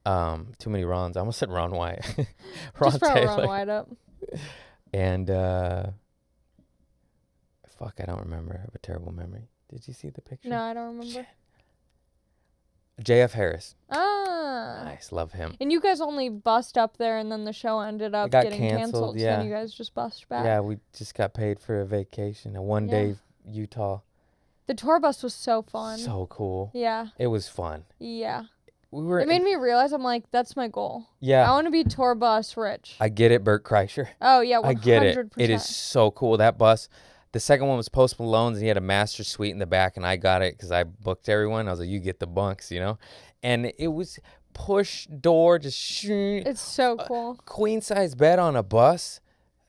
Too many Rons. I almost said Ron White. Just throw Ron White up. And fuck, I don't remember. I have a terrible memory. Did you see the picture? No, I don't remember. JF Harris. Ah. Nice, love him. And you guys only bust up there, and then the show ended up getting canceled. Yeah. So then you guys just bust back. Yeah, we just got paid for a vacation, a one-day Utah. The tour bus was so fun. So cool. Yeah. It was fun. Yeah. It made me realize, I'm like, that's my goal. Yeah. I want to be tour bus rich. I get it, Bert Kreischer. Oh, yeah, 100%. I get it. It is so cool. That bus, the second one was Post Malone's, and he had a master suite in the back, and I got it because I booked everyone. I was like, you get the bunks, you know? And it was push door, just shoo. It's so cool. Queen-size bed on a bus.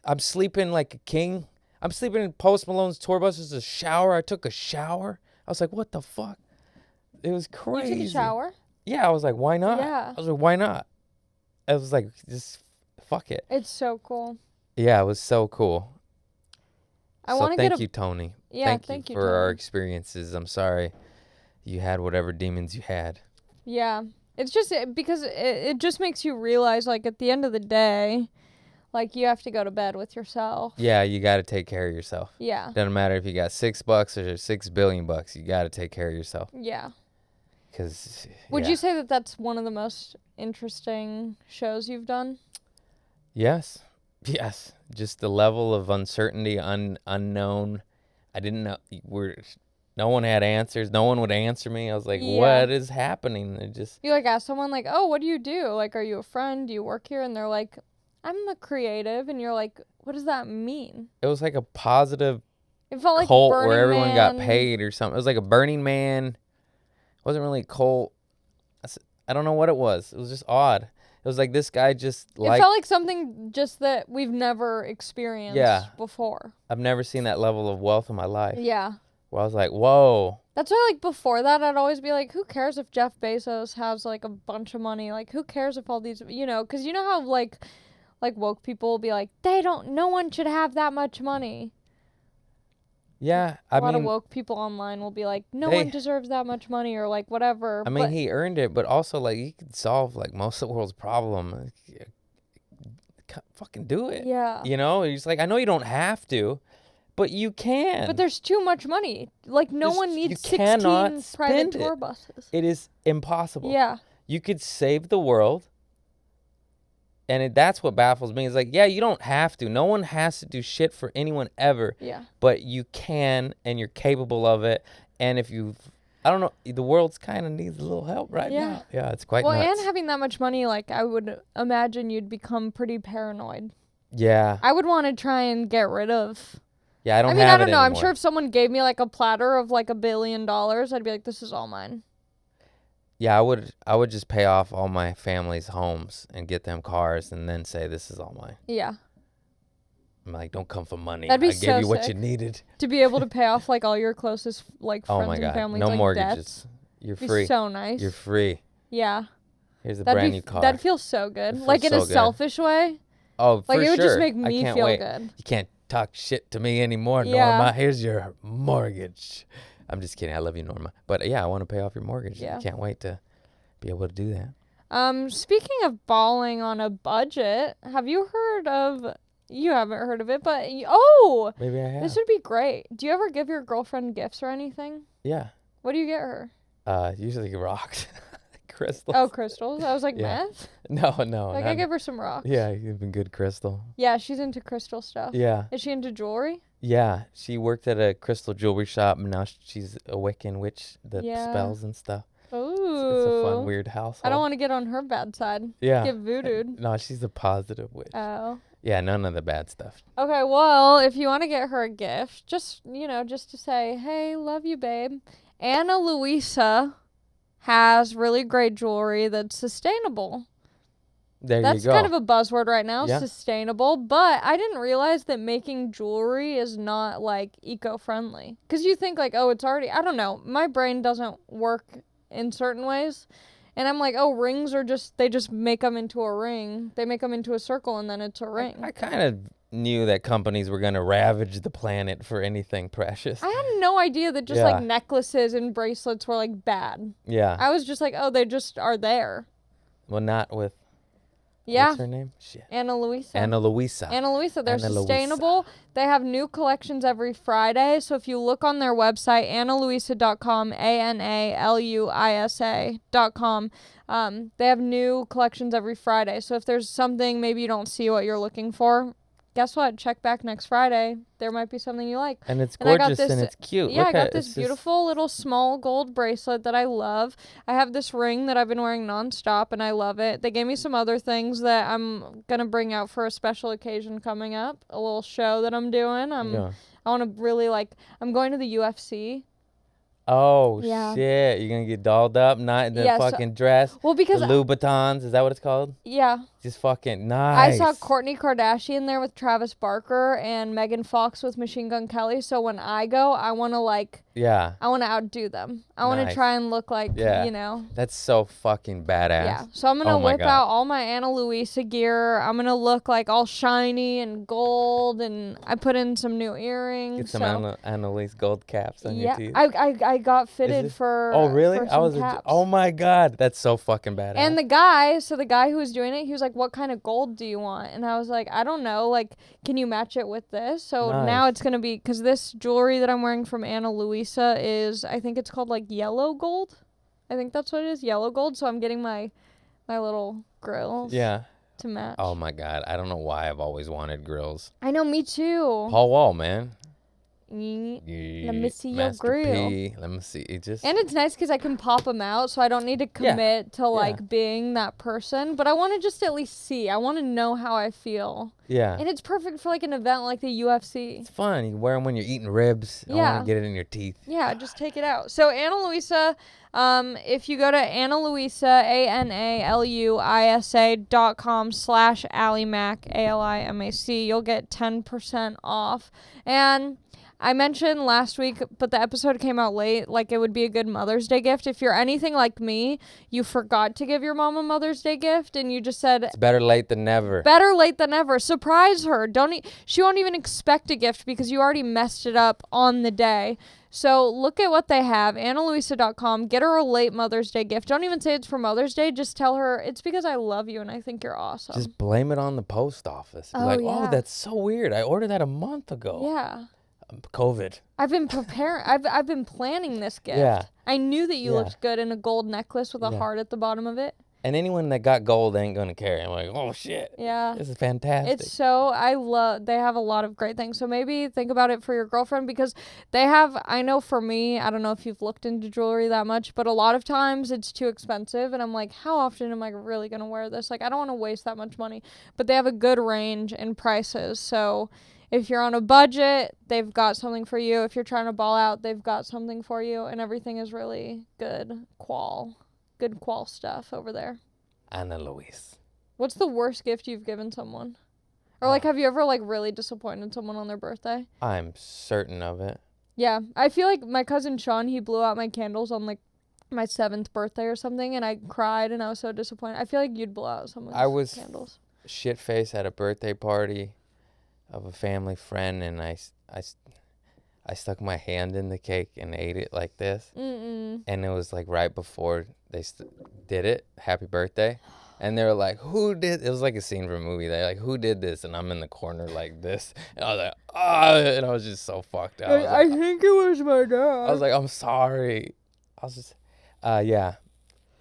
I'm sleeping like a king. I'm sleeping in Post Malone's tour bus. There's a shower. I took a shower. I was like, what the fuck? It was crazy. You took a shower? Yeah, I was like, why not? Yeah. I was like, why not? I was like, just fuck it. It's so cool. Yeah, it was so cool. Thank you, Tony. Yeah, thank you for for our experiences. I'm sorry you had whatever demons you had. Yeah. It's just because it just makes you realize, like, at the end of the day, like, you have to go to bed with yourself. Yeah, you got to take care of yourself. Yeah. Doesn't matter if you got $6 or $6 billion. You got to take care of yourself. Yeah. Because Would you say that that's one of the most interesting shows you've done? Yes. Just the level of uncertainty, unknown. I didn't know. No one had answers. No one would answer me. I was like, what is happening? You like ask someone like, oh, what do you do? Like, are you a friend? Do you work here? And they're like, I'm a creative. And you're like, what does that mean? It was like a positive it felt like cult Burning where everyone Man. got paid or something. It was like a Burning Man. It wasn't really a cult. I don't know what it was. It was just odd. It was like this guy just It felt like something just that we've never experienced before. I've never seen that level of wealth in my life. Yeah. Where I was like, whoa. That's why, like, before that, I'd always be like, who cares if Jeff Bezos has, like, a bunch of money? Like, who cares if all these, because you know how, like woke people will be like, no one should have that much money. Yeah, a lot of woke people online will be like, no one deserves that much money or, like, whatever. I mean, he earned it, but also, like, he could solve, like, most of the world's problem. Fucking do it. Yeah. He's like, I know you don't have to. But you can. But there's too much money. Like, no one needs 16 private tour buses. It is impossible. Yeah. You could save the world. And that's what baffles me. Is like, yeah, you don't have to. No one has to do shit for anyone ever. Yeah. But you can, and you're capable of it. And if I don't know, the world's kind of needs a little help right now. Yeah, it's quite nuts. Well, and having that much money, like, I would imagine you'd become pretty paranoid. Yeah. I would want to try and get rid of... Yeah, I don't know. Anymore. I'm sure if someone gave me like a platter of like $1 billion, I'd be like, this is all mine. Yeah, I would just pay off all my family's homes and get them cars and then say, this is all mine. Yeah. I'm like, don't come for money. That'd be I gave you what you needed. To be able to pay off like all your closest like friends and family's no like mortgages. Debts. You're free. Be so nice. You're free. Yeah. Here's a brand new car. That'd feel so good. Like in a selfish way. Oh, for sure. Like it would just make me feel good. You can't talk shit to me anymore, Norma. Here's your mortgage. I'm just kidding. I love you, Norma. But yeah, I want to pay off your mortgage. Yeah. I can't wait to be able to do that. Speaking of balling on a budget, have you heard of... You haven't heard of it, but... Maybe I have. This would be great. Do you ever give your girlfriend gifts or anything? Yeah. What do you get her? Usually rocks. Crystals. Oh, crystals? I was like, meth? No. Like, I give her some rocks. Yeah, you've been good crystal. Yeah, she's into crystal stuff. Yeah. Is she into jewelry? Yeah, she worked at a crystal jewelry shop, and now she's a Wiccan witch that spells and stuff. Ooh. It's a fun, weird household. I don't want to get on her bad side. Yeah. Get voodooed. No, she's a positive witch. Oh. Yeah, none of the bad stuff. Okay, well, if you want to get her a gift, just to say, hey, love you, babe. Ana Luisa has really great jewelry that's sustainable. That's you go. That's kind of a buzzword right now, sustainable. But I didn't realize that making jewelry is not, like, eco-friendly. Because you think, like, oh, it's already... I don't know. My brain doesn't work in certain ways. And I'm like, oh, rings are they just make them into a ring. They make them into a circle, and then it's a ring. I kind of knew that companies were going to ravage the planet for anything precious. I had no idea that just, like, necklaces and bracelets were, like, bad. Yeah. I was just like, oh, they just are there. Well, not with... Yeah. What's her name? Shit. Ana Luisa. Ana Luisa. Ana Luisa. They're sustainable. They have new collections every Friday. So if you look on their website, analuisa.com, ANALUISA.com, they have new collections every Friday. So if there's something maybe you don't see what you're looking for, guess what? Check back next Friday. There might be something you like. And it's gorgeous and it's cute. Yeah, I got this beautiful little small gold bracelet that I love. I have this ring that I've been wearing nonstop and I love it. They gave me some other things that I'm going to bring out for a special occasion coming up. A little show that I'm doing. I want to really I'm going to the UFC. Oh, shit. You're going to get dolled up, not in the fucking dress. Well, because... The Louboutins, is that what it's called? Yeah. Just fucking nice. I saw Kourtney Kardashian there with Travis Barker and Megan Fox with Machine Gun Kelly. So when I go, I want to I want to outdo them. I want to try and look like, That's so fucking badass. Yeah. So I'm going to whip out all my Ana Luisa gear. I'm going to look like all shiny and gold. And I put in some new earrings. Get some Ana Luisa gold caps on your teeth. I got fitted for. Oh, really? Caps. Oh my God. That's so fucking badass. And the guy who was doing it, he was like, what kind of gold do you want? And I was like, I don't know. Like, can you match it with this? So now it's going to be, because this jewelry that I'm wearing from Ana Luisa is, I think it's called like yellow gold. I think that's what it is, yellow gold. So I'm getting my little grills. Yeah. To match. Oh my God, I don't know why I've always wanted grills. I know, me too. Paul Wall, man. Let me see your Master grill. P. Let me see. It just. And it's nice because I can pop them out, so I don't need to commit to like being that person. But I want to just at least see. I want to know how I feel. Yeah. And it's perfect for like an event like the UFC. It's fun. You wear them when you're eating ribs. I want to get it in your teeth. Yeah, just take it out. So Ana Luisa, if you go to Ana Luisa, AnaLuisa.com/AliMac, ALIMAC, you'll get 10% off. And I mentioned last week, but the episode came out late, like it would be a good Mother's Day gift. If you're anything like me, you forgot to give your mom a Mother's Day gift and you just said, it's better late than never. Better late than never. Surprise her. She won't even expect a gift because you already messed it up on the day. So look at what they have, AnaLuisa.com. Get her a late Mother's Day gift. Don't even say it's for Mother's Day. Just tell her it's because I love you and I think you're awesome. Just blame it on the post office. Be oh, that's so weird. I ordered that a month ago. Yeah. COVID. I've been preparing. I've been planning this gift. Yeah. I knew that you looked good in a gold necklace with a heart at the bottom of it. And anyone that got gold ain't gonna care. I'm like, oh shit. Yeah. This is fantastic. It's so they have a lot of great things. So maybe think about it for your girlfriend because they have. I know for me, I don't know if you've looked into jewelry that much, but a lot of times it's too expensive, and I'm like, how often am I really gonna wear this? Like, I don't want to waste that much money. But they have a good range in prices, so. If you're on a budget, they've got something for you. If you're trying to ball out, they've got something for you. And everything is really good qual stuff over there. Ana Luisa. What's the worst gift you've given someone? Or, like, have you ever, like, really disappointed someone on their birthday? I'm certain of it. Yeah. I feel like my cousin Sean, he blew out my candles on, like, my 7th birthday or something. And I cried and I was so disappointed. I feel like you'd blow out someone's candles. I was shit-faced at a birthday party of a family friend, and I stuck my hand in the cake and ate it like this. And it was like right before they did it, happy birthday, and they were like, who did, it was like a scene from a movie. They're like, who did this? And I'm in the corner like this, and I was like, and I was just so fucked up. I think it was my dad. I was like, I'm sorry. I was just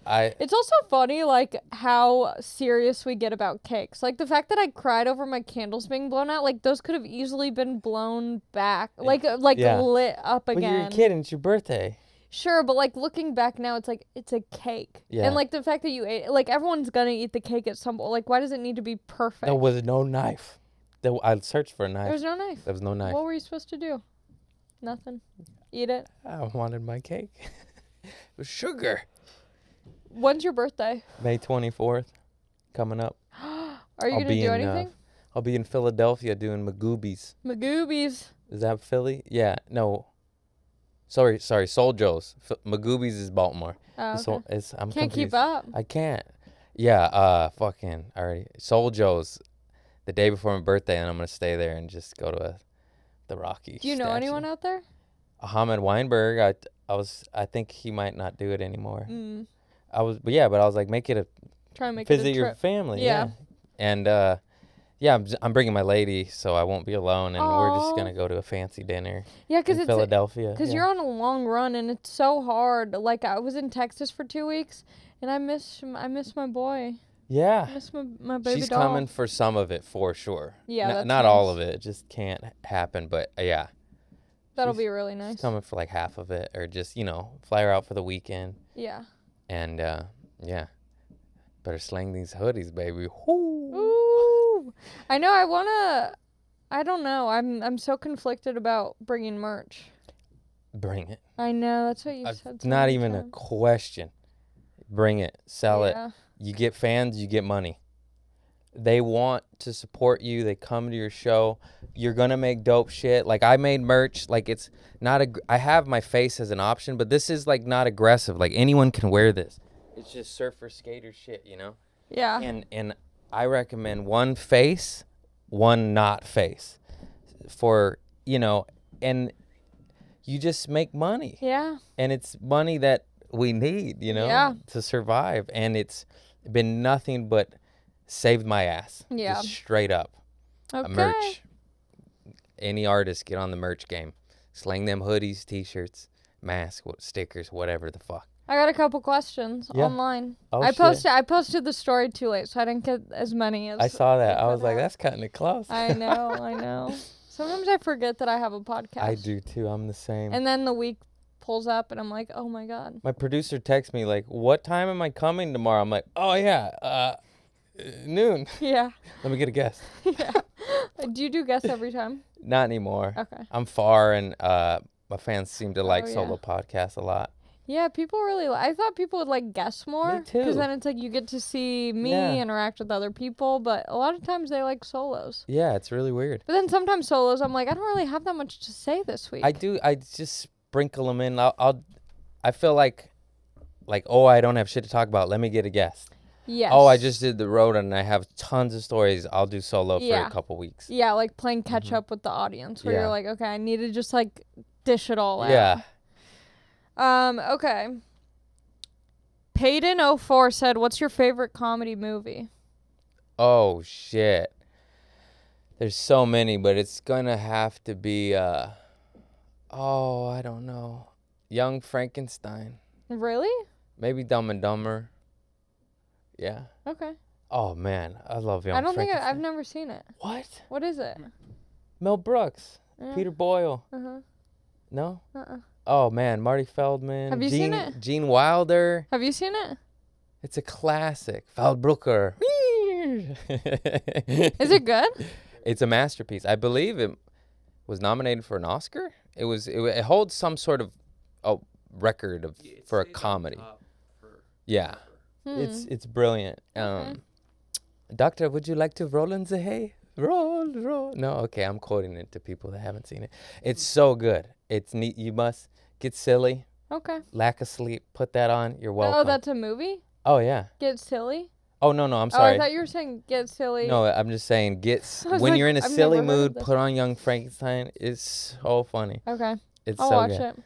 It's also funny, like, how serious we get about cakes. Like, the fact that I cried over my candles being blown out, like, those could have easily been blown back. Like lit up again. But you're a kid and it's your birthday. Sure, but, like, looking back now, it's like, it's a cake. Yeah. And, like, the fact that you ate it, like, everyone's gonna eat the cake at some point. Like, why does it need to be perfect? There was no knife. I searched for a knife. There was no knife. There was no knife. What were you supposed to do? Nothing. Eat it? I wanted my cake. It was sugar. When's your birthday? May 24th, coming up. Are you going to do anything? I'll be in Philadelphia doing Magoobies. Magoobies. Is that Philly? Yeah, no. Sorry, Soul Joe's. Magoobies is Baltimore. Oh, okay. I'm can't confused. Keep up. I can't. Yeah, fucking, already. Think Joe's the day before my birthday, and I'm going to stay there and just go to the Rocky Do you know anyone out there? Ahmed Weinberg, I think he might not do it anymore. But I was like, try and make visit it a your trip. family. Yeah. And I'm bringing my lady, so I won't be alone, and we're just gonna go to a fancy dinner. Yeah, because it's Philadelphia. Because you're on a long run, and it's so hard. Like, I was in Texas for 2 weeks, and I miss my boy. Yeah. I miss my baby She's doll. coming for some of it for sure. Yeah, not nice. all of it. It just can't happen. But yeah. That'll be really nice. She's coming for like half of it, or just fly her out for the weekend. Yeah. And yeah, better sling these hoodies, baby. Woo. Ooh. I know. I don't know. I'm so conflicted about bringing merch. Bring it. I know. That's what you said. It's not even a question. Bring it. Sell it. You get fans. You get money. They want to support you. They come to your show. You're going to make dope shit. Like, I made merch. Like, it's not I have my face as an option, but this is, like, not aggressive. Like, anyone can wear this. It's just surfer skater shit, Yeah. And I recommend one face, one not face. For, and you just make money. Yeah. And it's money that we need, to survive. And it's been nothing but saved my ass. Yeah. Just straight up. Okay. Merch. Any artist, get on the merch game. Sling them hoodies, t-shirts, masks, stickers, whatever the fuck. I got a couple questions online. Oh, I shit. posted the story too late, so I didn't get as many as I saw that. I was could like, have. that's cutting it close. I know. Sometimes I forget that I have a podcast. I do too. I'm the same. And then the week pulls up and I'm like, oh my God. My producer texts me like, what time am I coming tomorrow? I'm like, oh yeah, noon. Yeah. Let me get a guess. Yeah. Do you do guests every time? Not anymore. Okay. I'm far, and my fans seem to like yeah. solo podcasts a lot. Yeah, people really. I thought people would like guests more. Me too. Because then it's like you get to see me interact with other people, but a lot of times they like solos. Yeah, it's really weird. But then sometimes solos, I'm like, I don't really have that much to say this week. I do. I just sprinkle them in. I feel like, oh, I don't have shit to talk about. Let me get a guest. Yes. Oh, I just did the road and I have tons of stories. I'll do solo for a couple weeks. Yeah, like playing catch up with the audience, where you're like, okay, I need to just like dish it all out. Yeah. Okay. Payton04 said, what's your favorite comedy movie? Oh, shit. There's so many, but it's gonna have to be, I don't know. Young Frankenstein. Really? Maybe Dumb and Dumber. Yeah. Okay. Oh, man. I love Young Frankenstein. I don't think I've never seen it. What? What is it? Mel Brooks. Yeah. Peter Boyle. Uh-huh. No? Uh-uh. Oh, man. Marty Feldman. Have you seen it? Gene Wilder. Have you seen it? It's a classic. Feldbrucker. Is it good? It's a masterpiece. I believe it was nominated for an Oscar. It holds some sort of record for a comedy. Yeah. It's brilliant. Doctor, would you like to roll in the hay? Roll. No, okay, I'm quoting it to people that haven't seen it. It's so good. It's neat. You must get silly. Okay. Lack of sleep. Put that on. You're welcome. Oh, that's a movie? Oh, yeah. Get Silly? Oh, no, I'm sorry. Oh, I thought you were saying Get Silly. No, I'm just saying when like, you're in a I've silly never heard of mood, this. put on Young Frankenstein. It's so funny. Okay. It's I'll so watch good. it.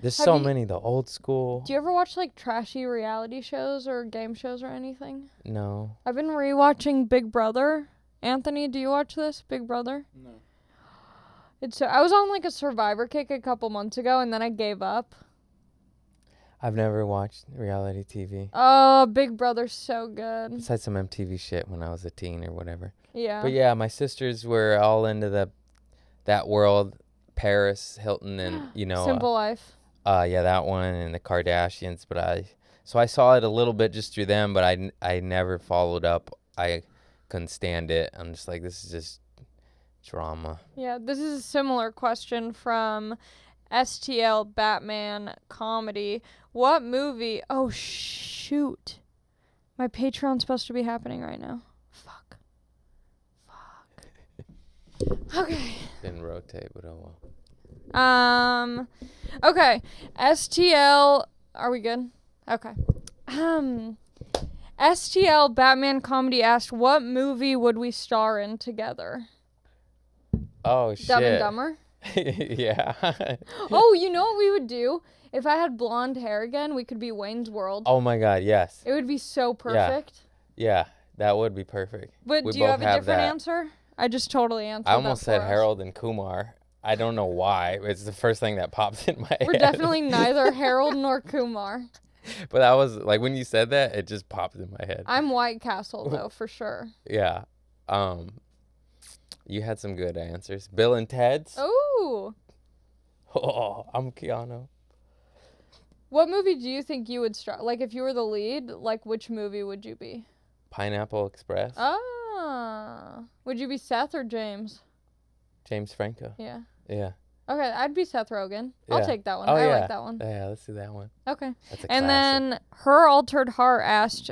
There's Have so you- many, the old school. Do you ever watch like trashy reality shows or game shows or anything? No. I've been rewatching Big Brother. Anthony, do you watch this? Big Brother? No. I was on like a Survivor kick a couple months ago and then I gave up. I've never watched reality TV. Oh, Big Brother's so good. Besides some MTV shit when I was a teen or whatever. Yeah. But yeah, my sisters were all into that world. Paris Hilton and, Simple Life. Yeah, that one and the Kardashians. So I saw it a little bit just through them, but I never followed up. I couldn't stand it. I'm just like, this is just drama. Yeah, this is a similar question from STL Batman Comedy. What movie? Oh, shoot. My Patreon's supposed to be happening right now. Fuck. Okay. Didn't rotate, but oh well. Okay. STL. Are we good? Okay. STL Batman Comedy asked, what movie would we star in together? Oh, shit. Dumb and Dumber? Yeah. Oh, you know what we would do? If I had blonde hair again, we could be Wayne's World. Oh, my God, yes. It would be so perfect. Yeah, that would be perfect. But We do you both have a have different that. answer? I just totally answered I almost that said for us. Harold and Kumar. I don't know why. It's the first thing that pops in my We're head. definitely neither Harold nor Kumar. But that was, like, when you said that, it just popped in my head. I'm White Castle, though, for sure. Yeah. You had some good answers. Bill and Ted's. Oh. Oh, I'm Keanu. What movie do you think you would star? Like, if you were the lead, like, which movie would you be? Pineapple Express. Ah. Would you be Seth or James? James Franco. Yeah. Yeah. Okay, I'd be Seth Rogen. I'll Yeah. take that one. Oh, I yeah. like that one. Yeah, let's do that one. Okay. That's a And classic. then Her Altered Heart asked,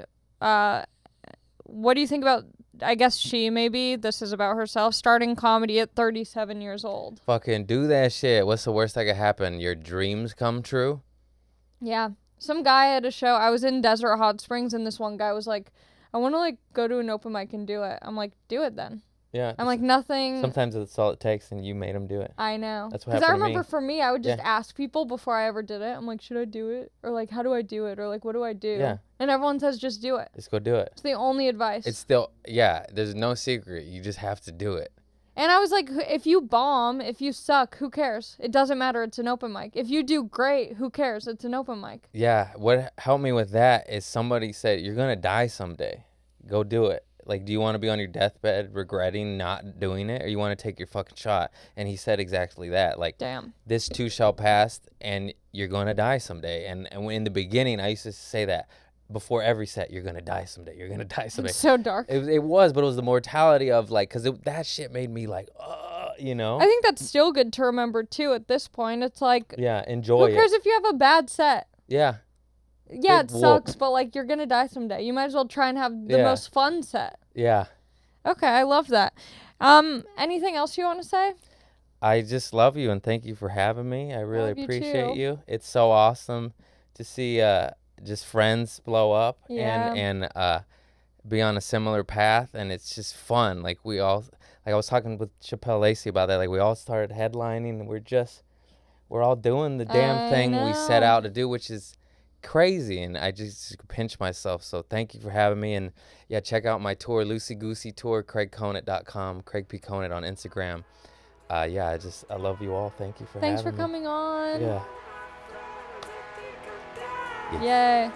what do you think about, I guess this is about herself, starting comedy at 37 years old? Fucking do that shit. What's the worst that could happen? Your dreams come true? Yeah. Some guy at a show, I was in Desert Hot Springs, and this one guy was like, I want to, like, go to an open mic and do it. I'm like, do it then. Yeah. I'm like, nothing. Sometimes that's all it takes, and you made them do it. I know. That's what Because I happened to remember me. for me, I would just Yeah. ask people before I ever did it. I'm like, should I do it? Or like, how do I do it? Or like, what do I do? Yeah. And everyone says, just do it. Just go do it. It's the only advice. It's still, yeah, there's no secret. You just have to do it. And I was like, if you bomb, if you suck, who cares? It doesn't matter. It's an open mic. If you do great, who cares? It's an open mic. Yeah. What helped me with that is somebody said, you're going to die someday. Go do it. Like, do you want to be on your deathbed regretting not doing it, or you want to take your fucking shot? And he said exactly that. Like, Damn. this too shall pass, and you're going to die someday. And when in the beginning, I used to say that before every set, you're going to die someday. You're going to die someday. It's so dark. It was, but it was the mortality of, like, because that shit made me like, you know? I think that's still good to remember, too, at this point. It's like, Yeah, enjoy it. who cares if you have a bad set? Yeah. Yeah, It it sucks, but, like, you're going to die someday. You might as well try and have the Yeah. most fun set. Yeah. Okay, I love that. Anything else you want to say? I just love you, and thank you for having me. I really Love you appreciate too. you. It's so awesome to see just friends blow up Yeah. and be on a similar path, and it's just fun. Like, we all, like, I was talking with Chappelle Lacey about that. Like, we all started headlining, and we're all doing the damn I thing we set know. out to do, which is crazy, and I just pinch myself. So thank you for having me, and yeah, check out my tour, Loosey Goosey Tour, CraigConant.com, Craig P. Conant on Instagram. Yeah, I love you all. Thank you for Thanks having for me. coming on. Yeah. Yay.